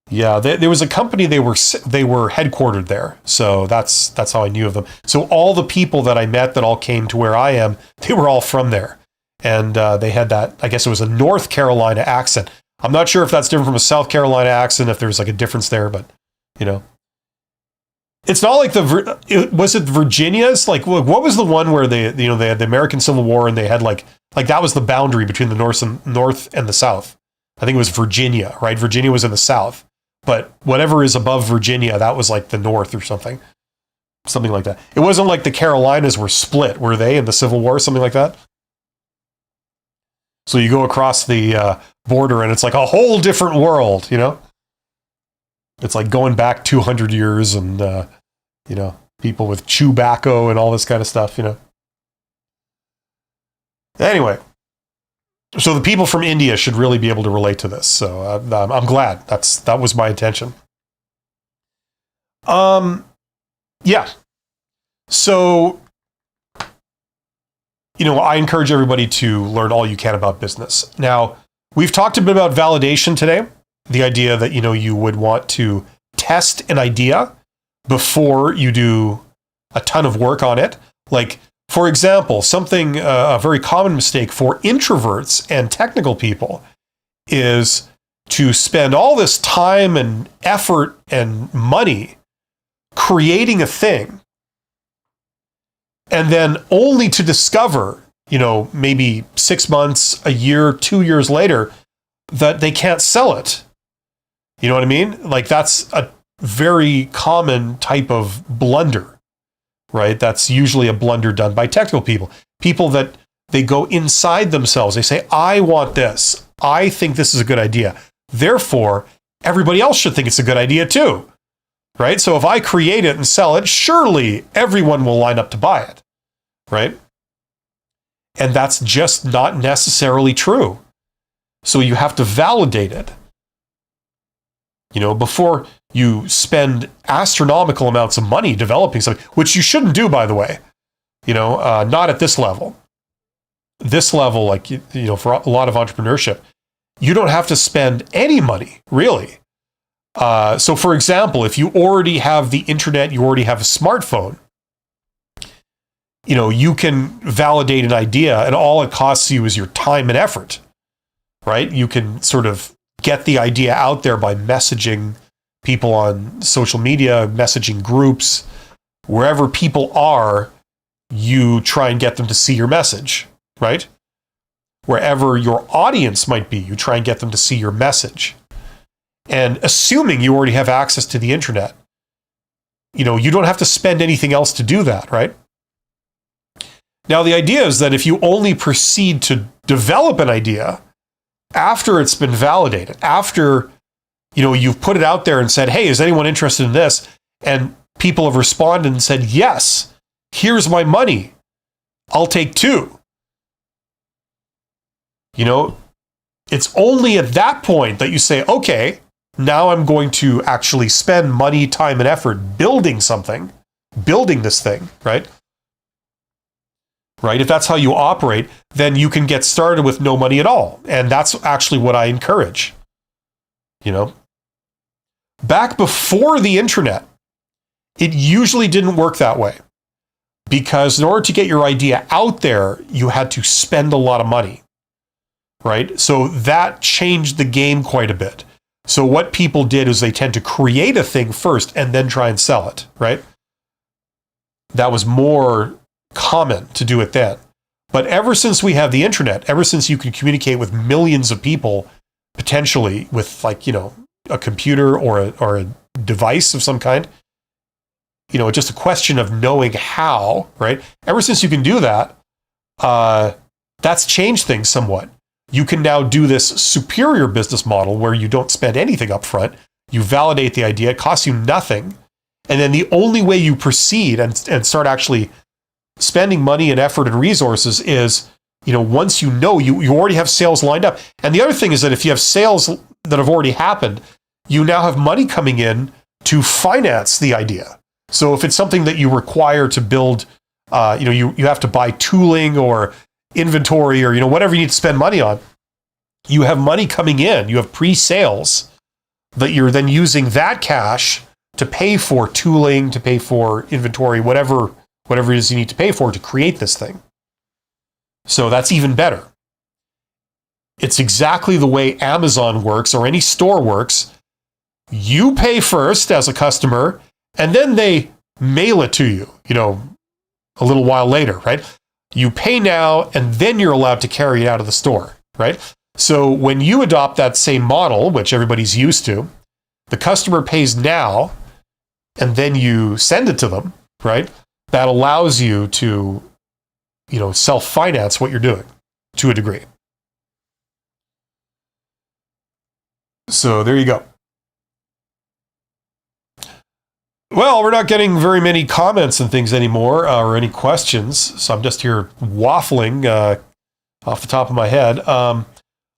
S1: yeah, there was a company, they were headquartered there. So that's how I knew of them. So all the people that I met that all came to where I am, they were all from there. And they had that, I guess it was a North Carolina accent. I'm not sure if that's different from a South Carolina accent, if there's like a difference there, but, you know. It's not like was it Virginia's? Like, what was the one where they had the American Civil War and they had like that was the boundary between the North and the South. I think it was Virginia, right? Virginia was in the South, but whatever is above Virginia, that was like the North or something like that. It wasn't like the Carolinas were split, were they, in the Civil War, something like that? So you go across the border and it's like a whole different world, you know? It's like going back 200 years and, people with Chewbacca and all this kind of stuff, you know. Anyway, so the people from India should really be able to relate to this. So I'm glad. That was my intention. Yeah. So, I encourage everybody to learn all you can about business. Now, we've talked a bit about validation today. The idea that, you would want to test an idea before you do a ton of work on it. Like, for example, a very common mistake for introverts and technical people is to spend all this time and effort and money creating a thing and then only to discover, maybe 6 months, a year, 2 years later, that they can't sell it. You know what I mean? Like, that's a very common type of blunder, right? That's usually a blunder done by technical people. People that they go inside themselves. They say, I want this. I think this is a good idea. Therefore, everybody else should think it's a good idea too, right? So if I create it and sell it, surely everyone will line up to buy it, right? And that's just not necessarily true. So you have to validate it. Before you spend astronomical amounts of money developing something, which you shouldn't do, by the way, not at this level. This level, like, for a lot of entrepreneurship, you don't have to spend any money, really. So, for example, if you already have the internet, you already have a smartphone, you can validate an idea and all it costs you is your time and effort, right? You can sort of get the idea out there by messaging people on social media, messaging groups, wherever people are, you try and get them to see your message, right? Wherever your audience might be, you try and get them to see your message. And assuming you already have access to the internet, you don't have to spend anything else to do that, right? Now, the idea is that if you only proceed to develop an idea after it's been validated, after, you've put it out there and said, hey, is anyone interested in this? And people have responded and said, yes, here's my money. I'll take 2. It's only at that point that you say, okay, now I'm going to actually spend money, time, and effort building something, building this thing, right? Right? If that's how you operate, then you can get started with no money at all. And that's actually what I encourage. You know, back before the internet, it usually didn't work that way, because in order to get your idea out there, you had to spend a lot of money, right? So that changed the game quite a bit. So what people did is they tend to create a thing first and then try and sell it, right? That was more common to do it then. But ever since we have the internet, ever since you can communicate with millions of people, potentially with, like, you know, a computer or a device of some kind, you know, just a question of knowing how, right? Ever since you can do that, that's changed things somewhat. You can now do this superior business model where you don't spend anything up front. You validate the idea, it costs you nothing. And then the only way you proceed and start actually spending money and effort and resources is, you know, once you know, you already have sales lined up. And the other thing is that if you have sales that have already happened, you now have money coming in to finance the idea. So if it's something that you require to build, you know, you have to buy tooling or inventory or, you know, whatever you need to spend money on, you have money coming in. You have pre-sales that you're then using that cash to pay for tooling, to pay for inventory, whatever it is you need to pay for to create this thing. So that's even better. It's exactly the way Amazon works or any store works. You pay first as a customer, and then they mail it to you, you know, a little while later, right? You pay now, and then you're allowed to carry it out of the store, right? So when you adopt that same model, which everybody's used to, the customer pays now, and then you send it to them, right? That allows you to, you know, self-finance what you're doing to a degree. So there you go. Well, we're not getting very many comments and things anymore, or any questions, so I'm just here waffling off the top of my head.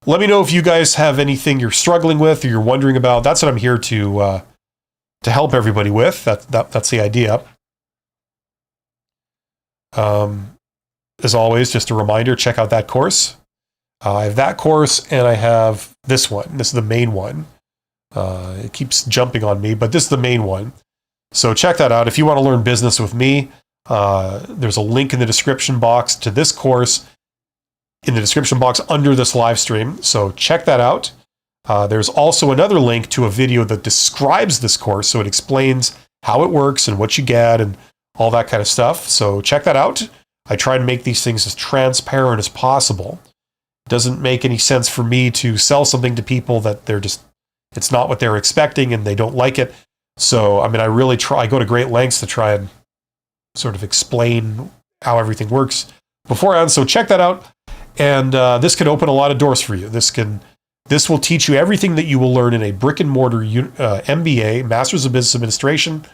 S1: Let me know if you guys have anything you're struggling with or you're wondering about. That's what I'm here to help everybody with. That's the idea. As always, just a reminder, check out that course. I have that course, and I have this one. This is the main one. It keeps jumping on me, but this is the main one. So check that out. If you want to learn business with me, there's a link in the description box to this course in the description box under this live stream. So check that out. There's also another link to a video that describes this course. So it explains how it works and what you get and all that kind of stuff. So check that out. I try to make these things as transparent as possible. It doesn't make any sense for me to sell something to people that it's not what they're expecting and they don't like it. So, I mean, I go to great lengths to try and sort of explain how everything works beforehand. So check that out. And this can open a lot of doors for you. This will teach you everything that you will learn in a brick and mortar MBA, Masters of Business Administration,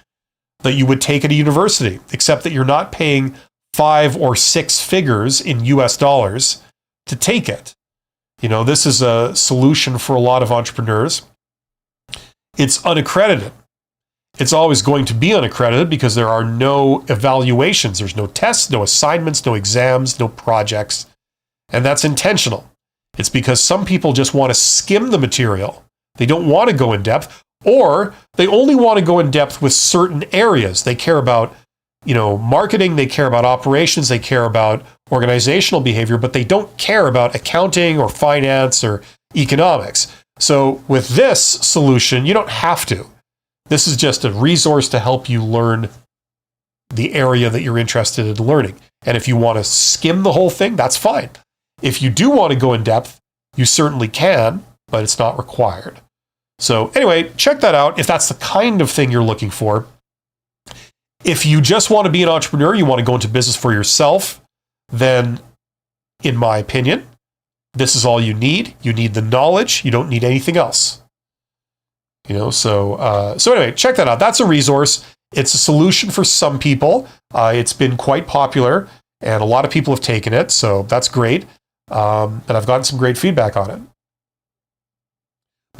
S1: that you would take at a university, except that you're not paying 5 or 6 figures in US dollars to take it. You know, this is a solution for a lot of entrepreneurs. It's unaccredited. It's always going to be unaccredited because there are no evaluations. There's no tests, no assignments, no exams, no projects. And that's intentional. It's because some people just want to skim the material. They don't want to go in depth, or they only want to go in depth with certain areas. They care about, you know, marketing, they care about operations, they care about organizational behavior, but they don't care about accounting or finance or economics. So with this solution, you don't have to. This is just a resource to help you learn the area that you're interested in learning. And if you want to skim the whole thing, that's fine. If you do want to go in depth, you certainly can, but it's not required. So anyway, check that out if that's the kind of thing you're looking for. If you just want to be an entrepreneur, you want to go into business for yourself, then in my opinion, this is all you need. You need the knowledge. You don't need anything else. You know, so anyway, check that out. That's a resource. It's a solution for some people. It's been quite popular, and a lot of people have taken it, so that's great. And I've gotten some great feedback on it.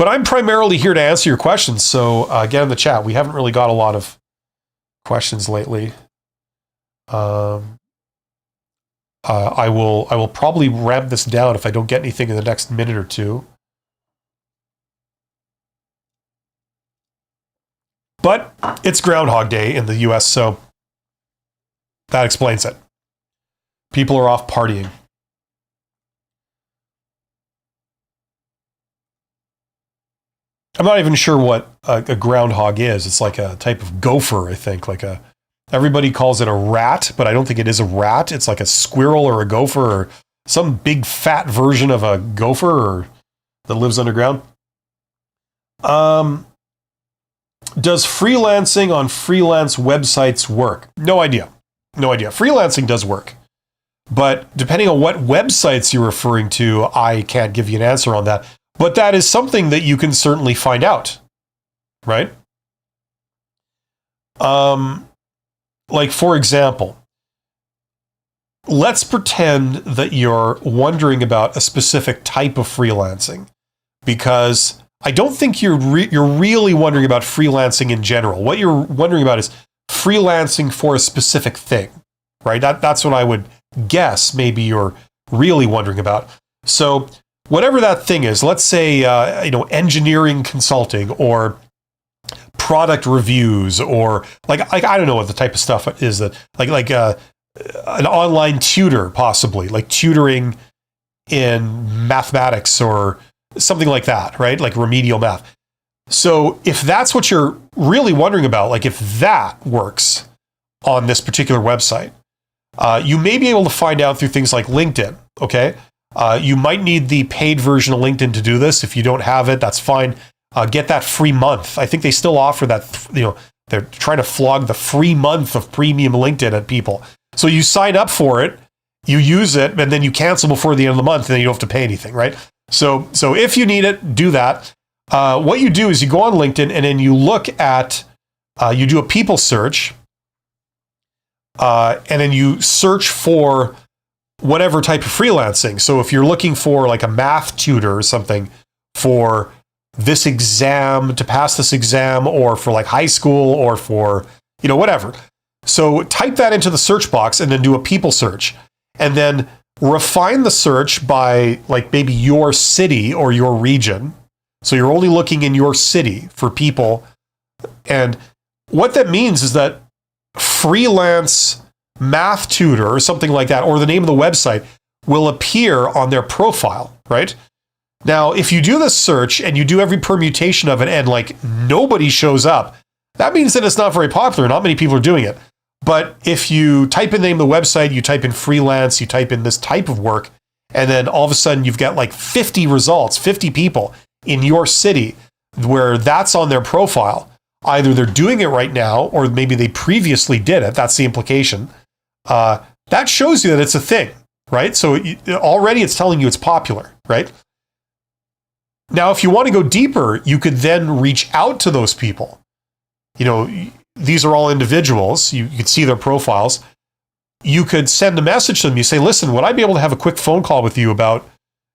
S1: But I'm primarily here to answer your questions. So get in the chat. We haven't really got a lot of questions lately. I will probably ramp this down if I don't get anything in the next minute or two. But it's Groundhog Day in the US, so that explains it. People are off partying. I'm not even sure what a groundhog is. It's like a type of gopher, I think. Everybody calls it a rat, but I don't think it is a rat. It's like a squirrel or a gopher or some big fat version of a gopher that lives underground. Does freelancing on freelance websites work? No idea. Freelancing does work. But depending on what websites you're referring to, I can't give you an answer on that. But that is something that you can certainly find out, right? Like, for example, let's pretend that you're wondering about a specific type of freelancing, because I don't think you're really wondering about freelancing in general. What you're wondering about is freelancing for a specific thing, right? That's what I would guess maybe you're really wondering about. So whatever that thing is, let's say engineering consulting or product reviews, or like I don't know what the type of stuff is that an online tutor, possibly like tutoring in mathematics or something like that, right? Like remedial math. So if that's what you're really wondering about, like if that works on this particular website, you may be able to find out through things like LinkedIn, okay? You might need the paid version of LinkedIn to do this. If you don't have it, that's fine. Get that free month. I think they still offer that, they're trying to flog the free month of premium LinkedIn at people. So you sign up for it, you use it, and then you cancel before the end of the month, and then you don't have to pay anything, right? So if you need it, do that. What you do is you go on LinkedIn, and then you look at, you do a people search, and then you search for whatever type of freelancing. So if you're looking for like a math tutor or something for this exam, to pass this exam, or for like high school, or for, whatever. So type that into the search box and then do a people search, and then refine the search by like maybe your city or your region. So you're only looking in your city for people. And what that means is that freelance math tutor or something like that, or the name of the website, will appear on their profile, right? Now, if you do this search and you do every permutation of it and like nobody shows up, that means that it's not very popular. Not many people are doing it. But if you type in the name of the website, you type in freelance, you type in this type of work, and then all of a sudden you've got like 50 results, 50 people in your city where that's on their profile. Either they're doing it right now, or maybe they previously did it. That's the implication. That shows you that it's a thing, right? So already it's telling you it's popular, right? Now, if you want to go deeper, you could then reach out to those people. These are all individuals. You can see their profiles. You could send a message to them. You say, listen, would I be able to have a quick phone call with you about,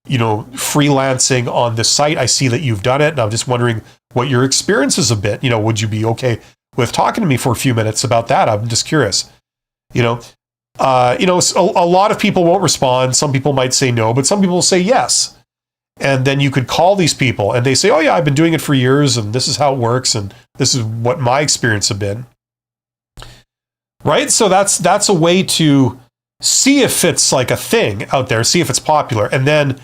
S1: freelancing on this site? I see that you've done it, and I'm just wondering what your experience is a bit. Would you be okay with talking to me for a few minutes about that? I'm just curious. A lot of people won't respond. Some people might say no, but some people will say yes. And then you could call these people and they say, oh yeah, I've been doing it for years and this is how it works and this is what my experience have been. Right? So that's a way to see if it's like a thing out there, see if it's popular, and then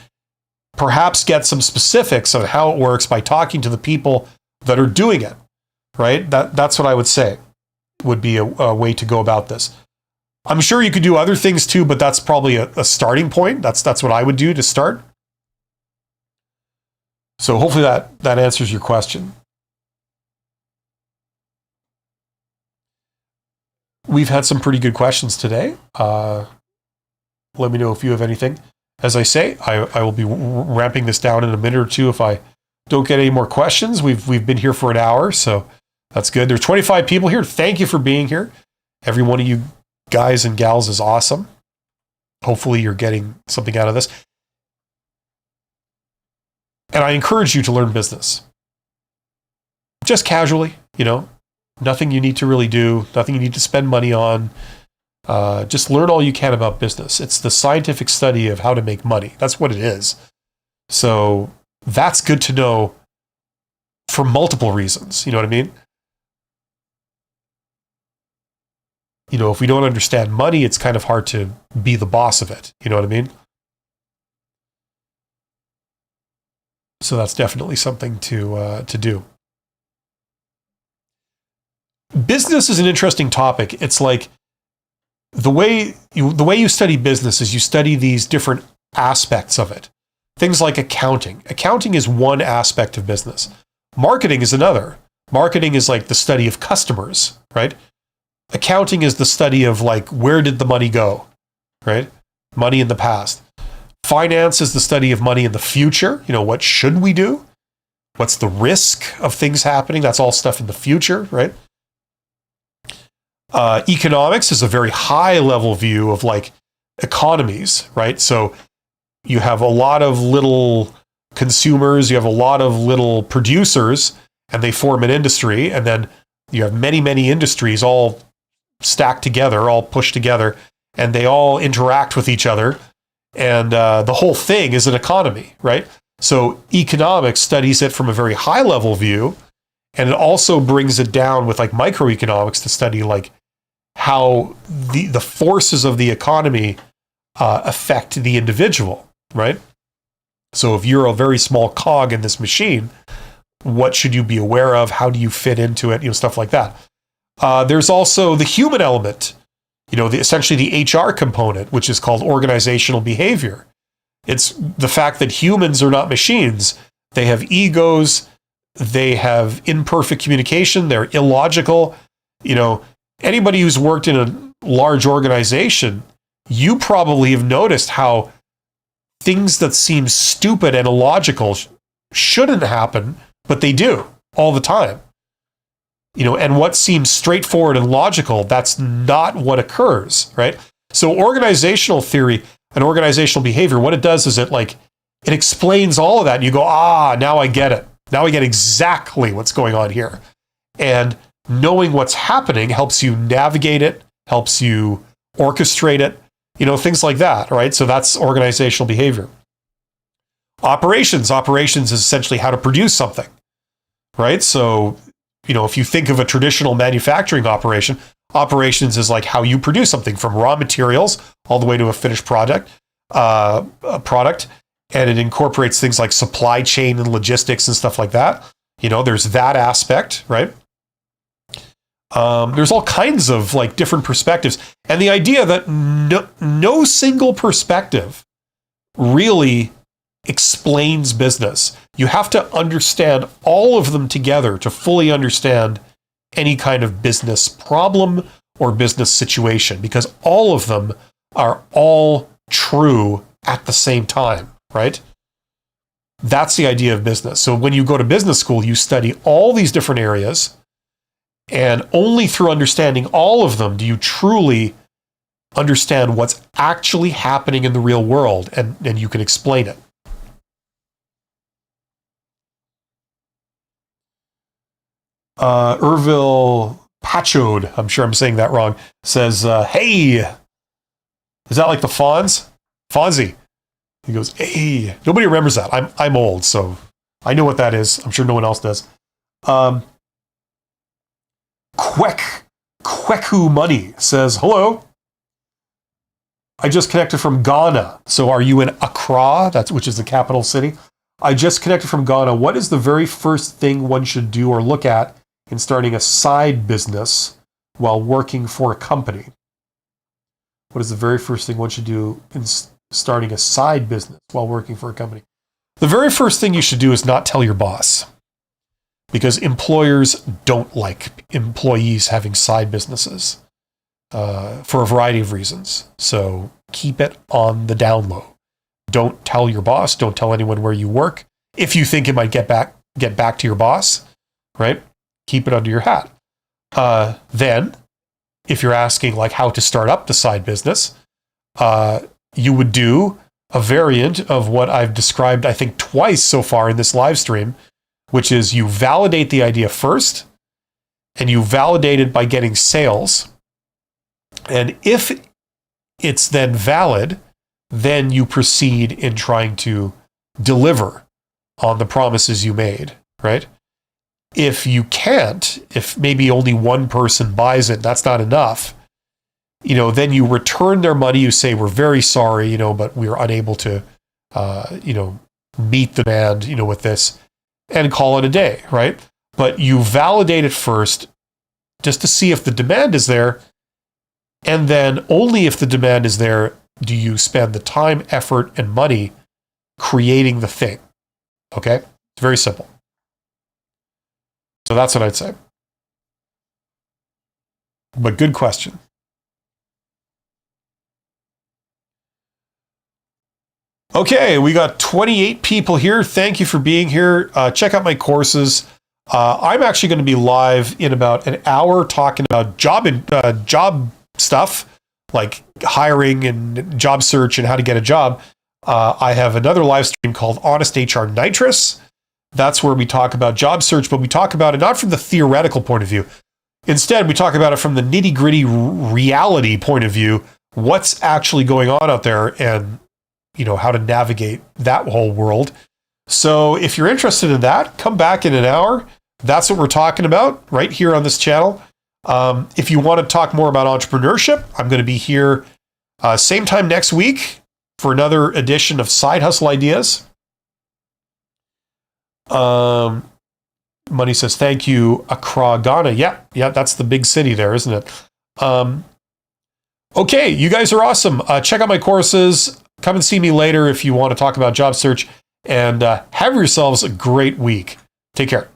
S1: perhaps get some specifics on how it works by talking to the people that are doing it. Right? That's what I would say would be a way to go about this. I'm sure you could do other things too, but that's probably a starting point. That's what I would do to start. So hopefully that answers your question. We've had some pretty good questions today. Let me know if you have anything. As I say, I will be ramping this down in a minute or two if I don't get any more questions. We've been here for an hour, so that's good. There's 25 people here. Thank you for being here. Every one of you guys and gals is awesome. Hopefully you're getting something out of this. And I encourage you to learn business. Just casually, nothing you need to really do, nothing you need to spend money on. Just learn all you can about business. It's the scientific study of how to make money. That's what it is. So that's good to know for multiple reasons. You know what I mean? If we don't understand money, it's kind of hard to be the boss of it. You know what I mean? So that's definitely something to do. Business is an interesting topic. It's like the way you study business is you study these different aspects of it. Things like accounting. Accounting is one aspect of business. Marketing is another. Marketing is like the study of customers, right? Accounting is the study of like, where did the money go, right? Money in the past. Finance is the study of money in the future. What should we do? What's the risk of things happening? That's all stuff in the future, right? Economics is a very high level view of like economies, right? So you have a lot of little consumers, you have a lot of little producers, and they form an industry. And then you have many, many industries all stacked together, all pushed together, and they all interact with each other. And the whole thing is an economy, right? So economics studies it from a very high level view, and it also brings it down with like microeconomics to study like how the forces of the economy affect the individual, right? So if you're a very small cog in this machine, what should you be aware of? How do you fit into it? Stuff like that. There's also the human element, essentially the HR component, which is called organizational behavior. It's the fact that humans are not machines. They have egos. They have imperfect communication. They're illogical. Anybody who's worked in a large organization, you probably have noticed how things that seem stupid and illogical shouldn't happen, but they do all the time. And what seems straightforward and logical, that's not what occurs, right? So organizational theory and organizational behavior, what it does is it explains all of that. And you go, now I get it. Now I get exactly what's going on here. And knowing what's happening helps you navigate it, helps you orchestrate it, things like that, right? So that's organizational behavior. Operations is essentially how to produce something, right? So, if you think of a traditional manufacturing operation, operations is like how you produce something from raw materials all the way to a finished product, and it incorporates things like supply chain and logistics and stuff like that. There's that aspect, right? There's all kinds of like different perspectives, and the idea that no single perspective really explains business. You have to understand all of them together to fully understand any kind of business problem or business situation, because all of them are all true at the same time, right? That's the idea of business. So when you go to business school, you study all these different areas, and only through understanding all of them do you truly understand what's actually happening in the real world, and you can explain it. Ervil Pachode, I'm sure I'm saying that wrong, says, hey, is that like the Fonzie? He goes, hey. Nobody remembers that. I'm old, so I know what that is. I'm sure no one else does. Kweku Money says, hello. I just connected from Ghana. So are you in Accra, which is the capital city? I just connected from Ghana. What is the very first thing one should do or look at in starting a side business while working for a company? What is the very first thing one should do in starting a side business while working for a company? The very first thing you should do is not tell your boss, because employers don't like employees having side businesses for a variety of reasons. So keep it on the down low. Don't tell your boss. Don't tell anyone where you work. If you think it might get back to your boss, right? Keep it under your hat. Then, if you're asking like how to start up the side business, you would do a variant of what I've described, I think, twice so far in this live stream, which is you validate the idea first, and you validate it by getting sales. And if it's then valid, then you proceed in trying to deliver on the promises you made, right? If you can't, if maybe only one person buys it, that's not enough, then you return their money. You say, we're very sorry, but we are unable to, meet the demand, with this, and call it a day, right? But you validate it first just to see if the demand is there. And then only if the demand is there do you spend the time, effort, and money creating the thing. Okay? It's very simple. So that's what I'd say. But good question. Okay, we got 28 people here. Thank you for being here. Check out my courses. I'm actually going to be live in about an hour talking about job stuff, like hiring and job search and how to get a job. I have another live stream called Honest HR Nitrous. That's where we talk about job search, but we talk about it not from the theoretical point of view. Instead, we talk about it from the nitty-gritty reality point of view, what's actually going on out there, and how to navigate that whole world. So if you're interested in that, come back in an hour. That's what we're talking about right here on this channel. If you want to talk more about entrepreneurship, I'm going to be here same time next week for another edition of Side Hustle Ideas. Money says, thank you, Accra, Ghana. Yeah, that's the big city there, isn't it? Okay, you guys are awesome. Check out my courses. Come and see me later if you want to talk about job search. And have yourselves a great week. Take care.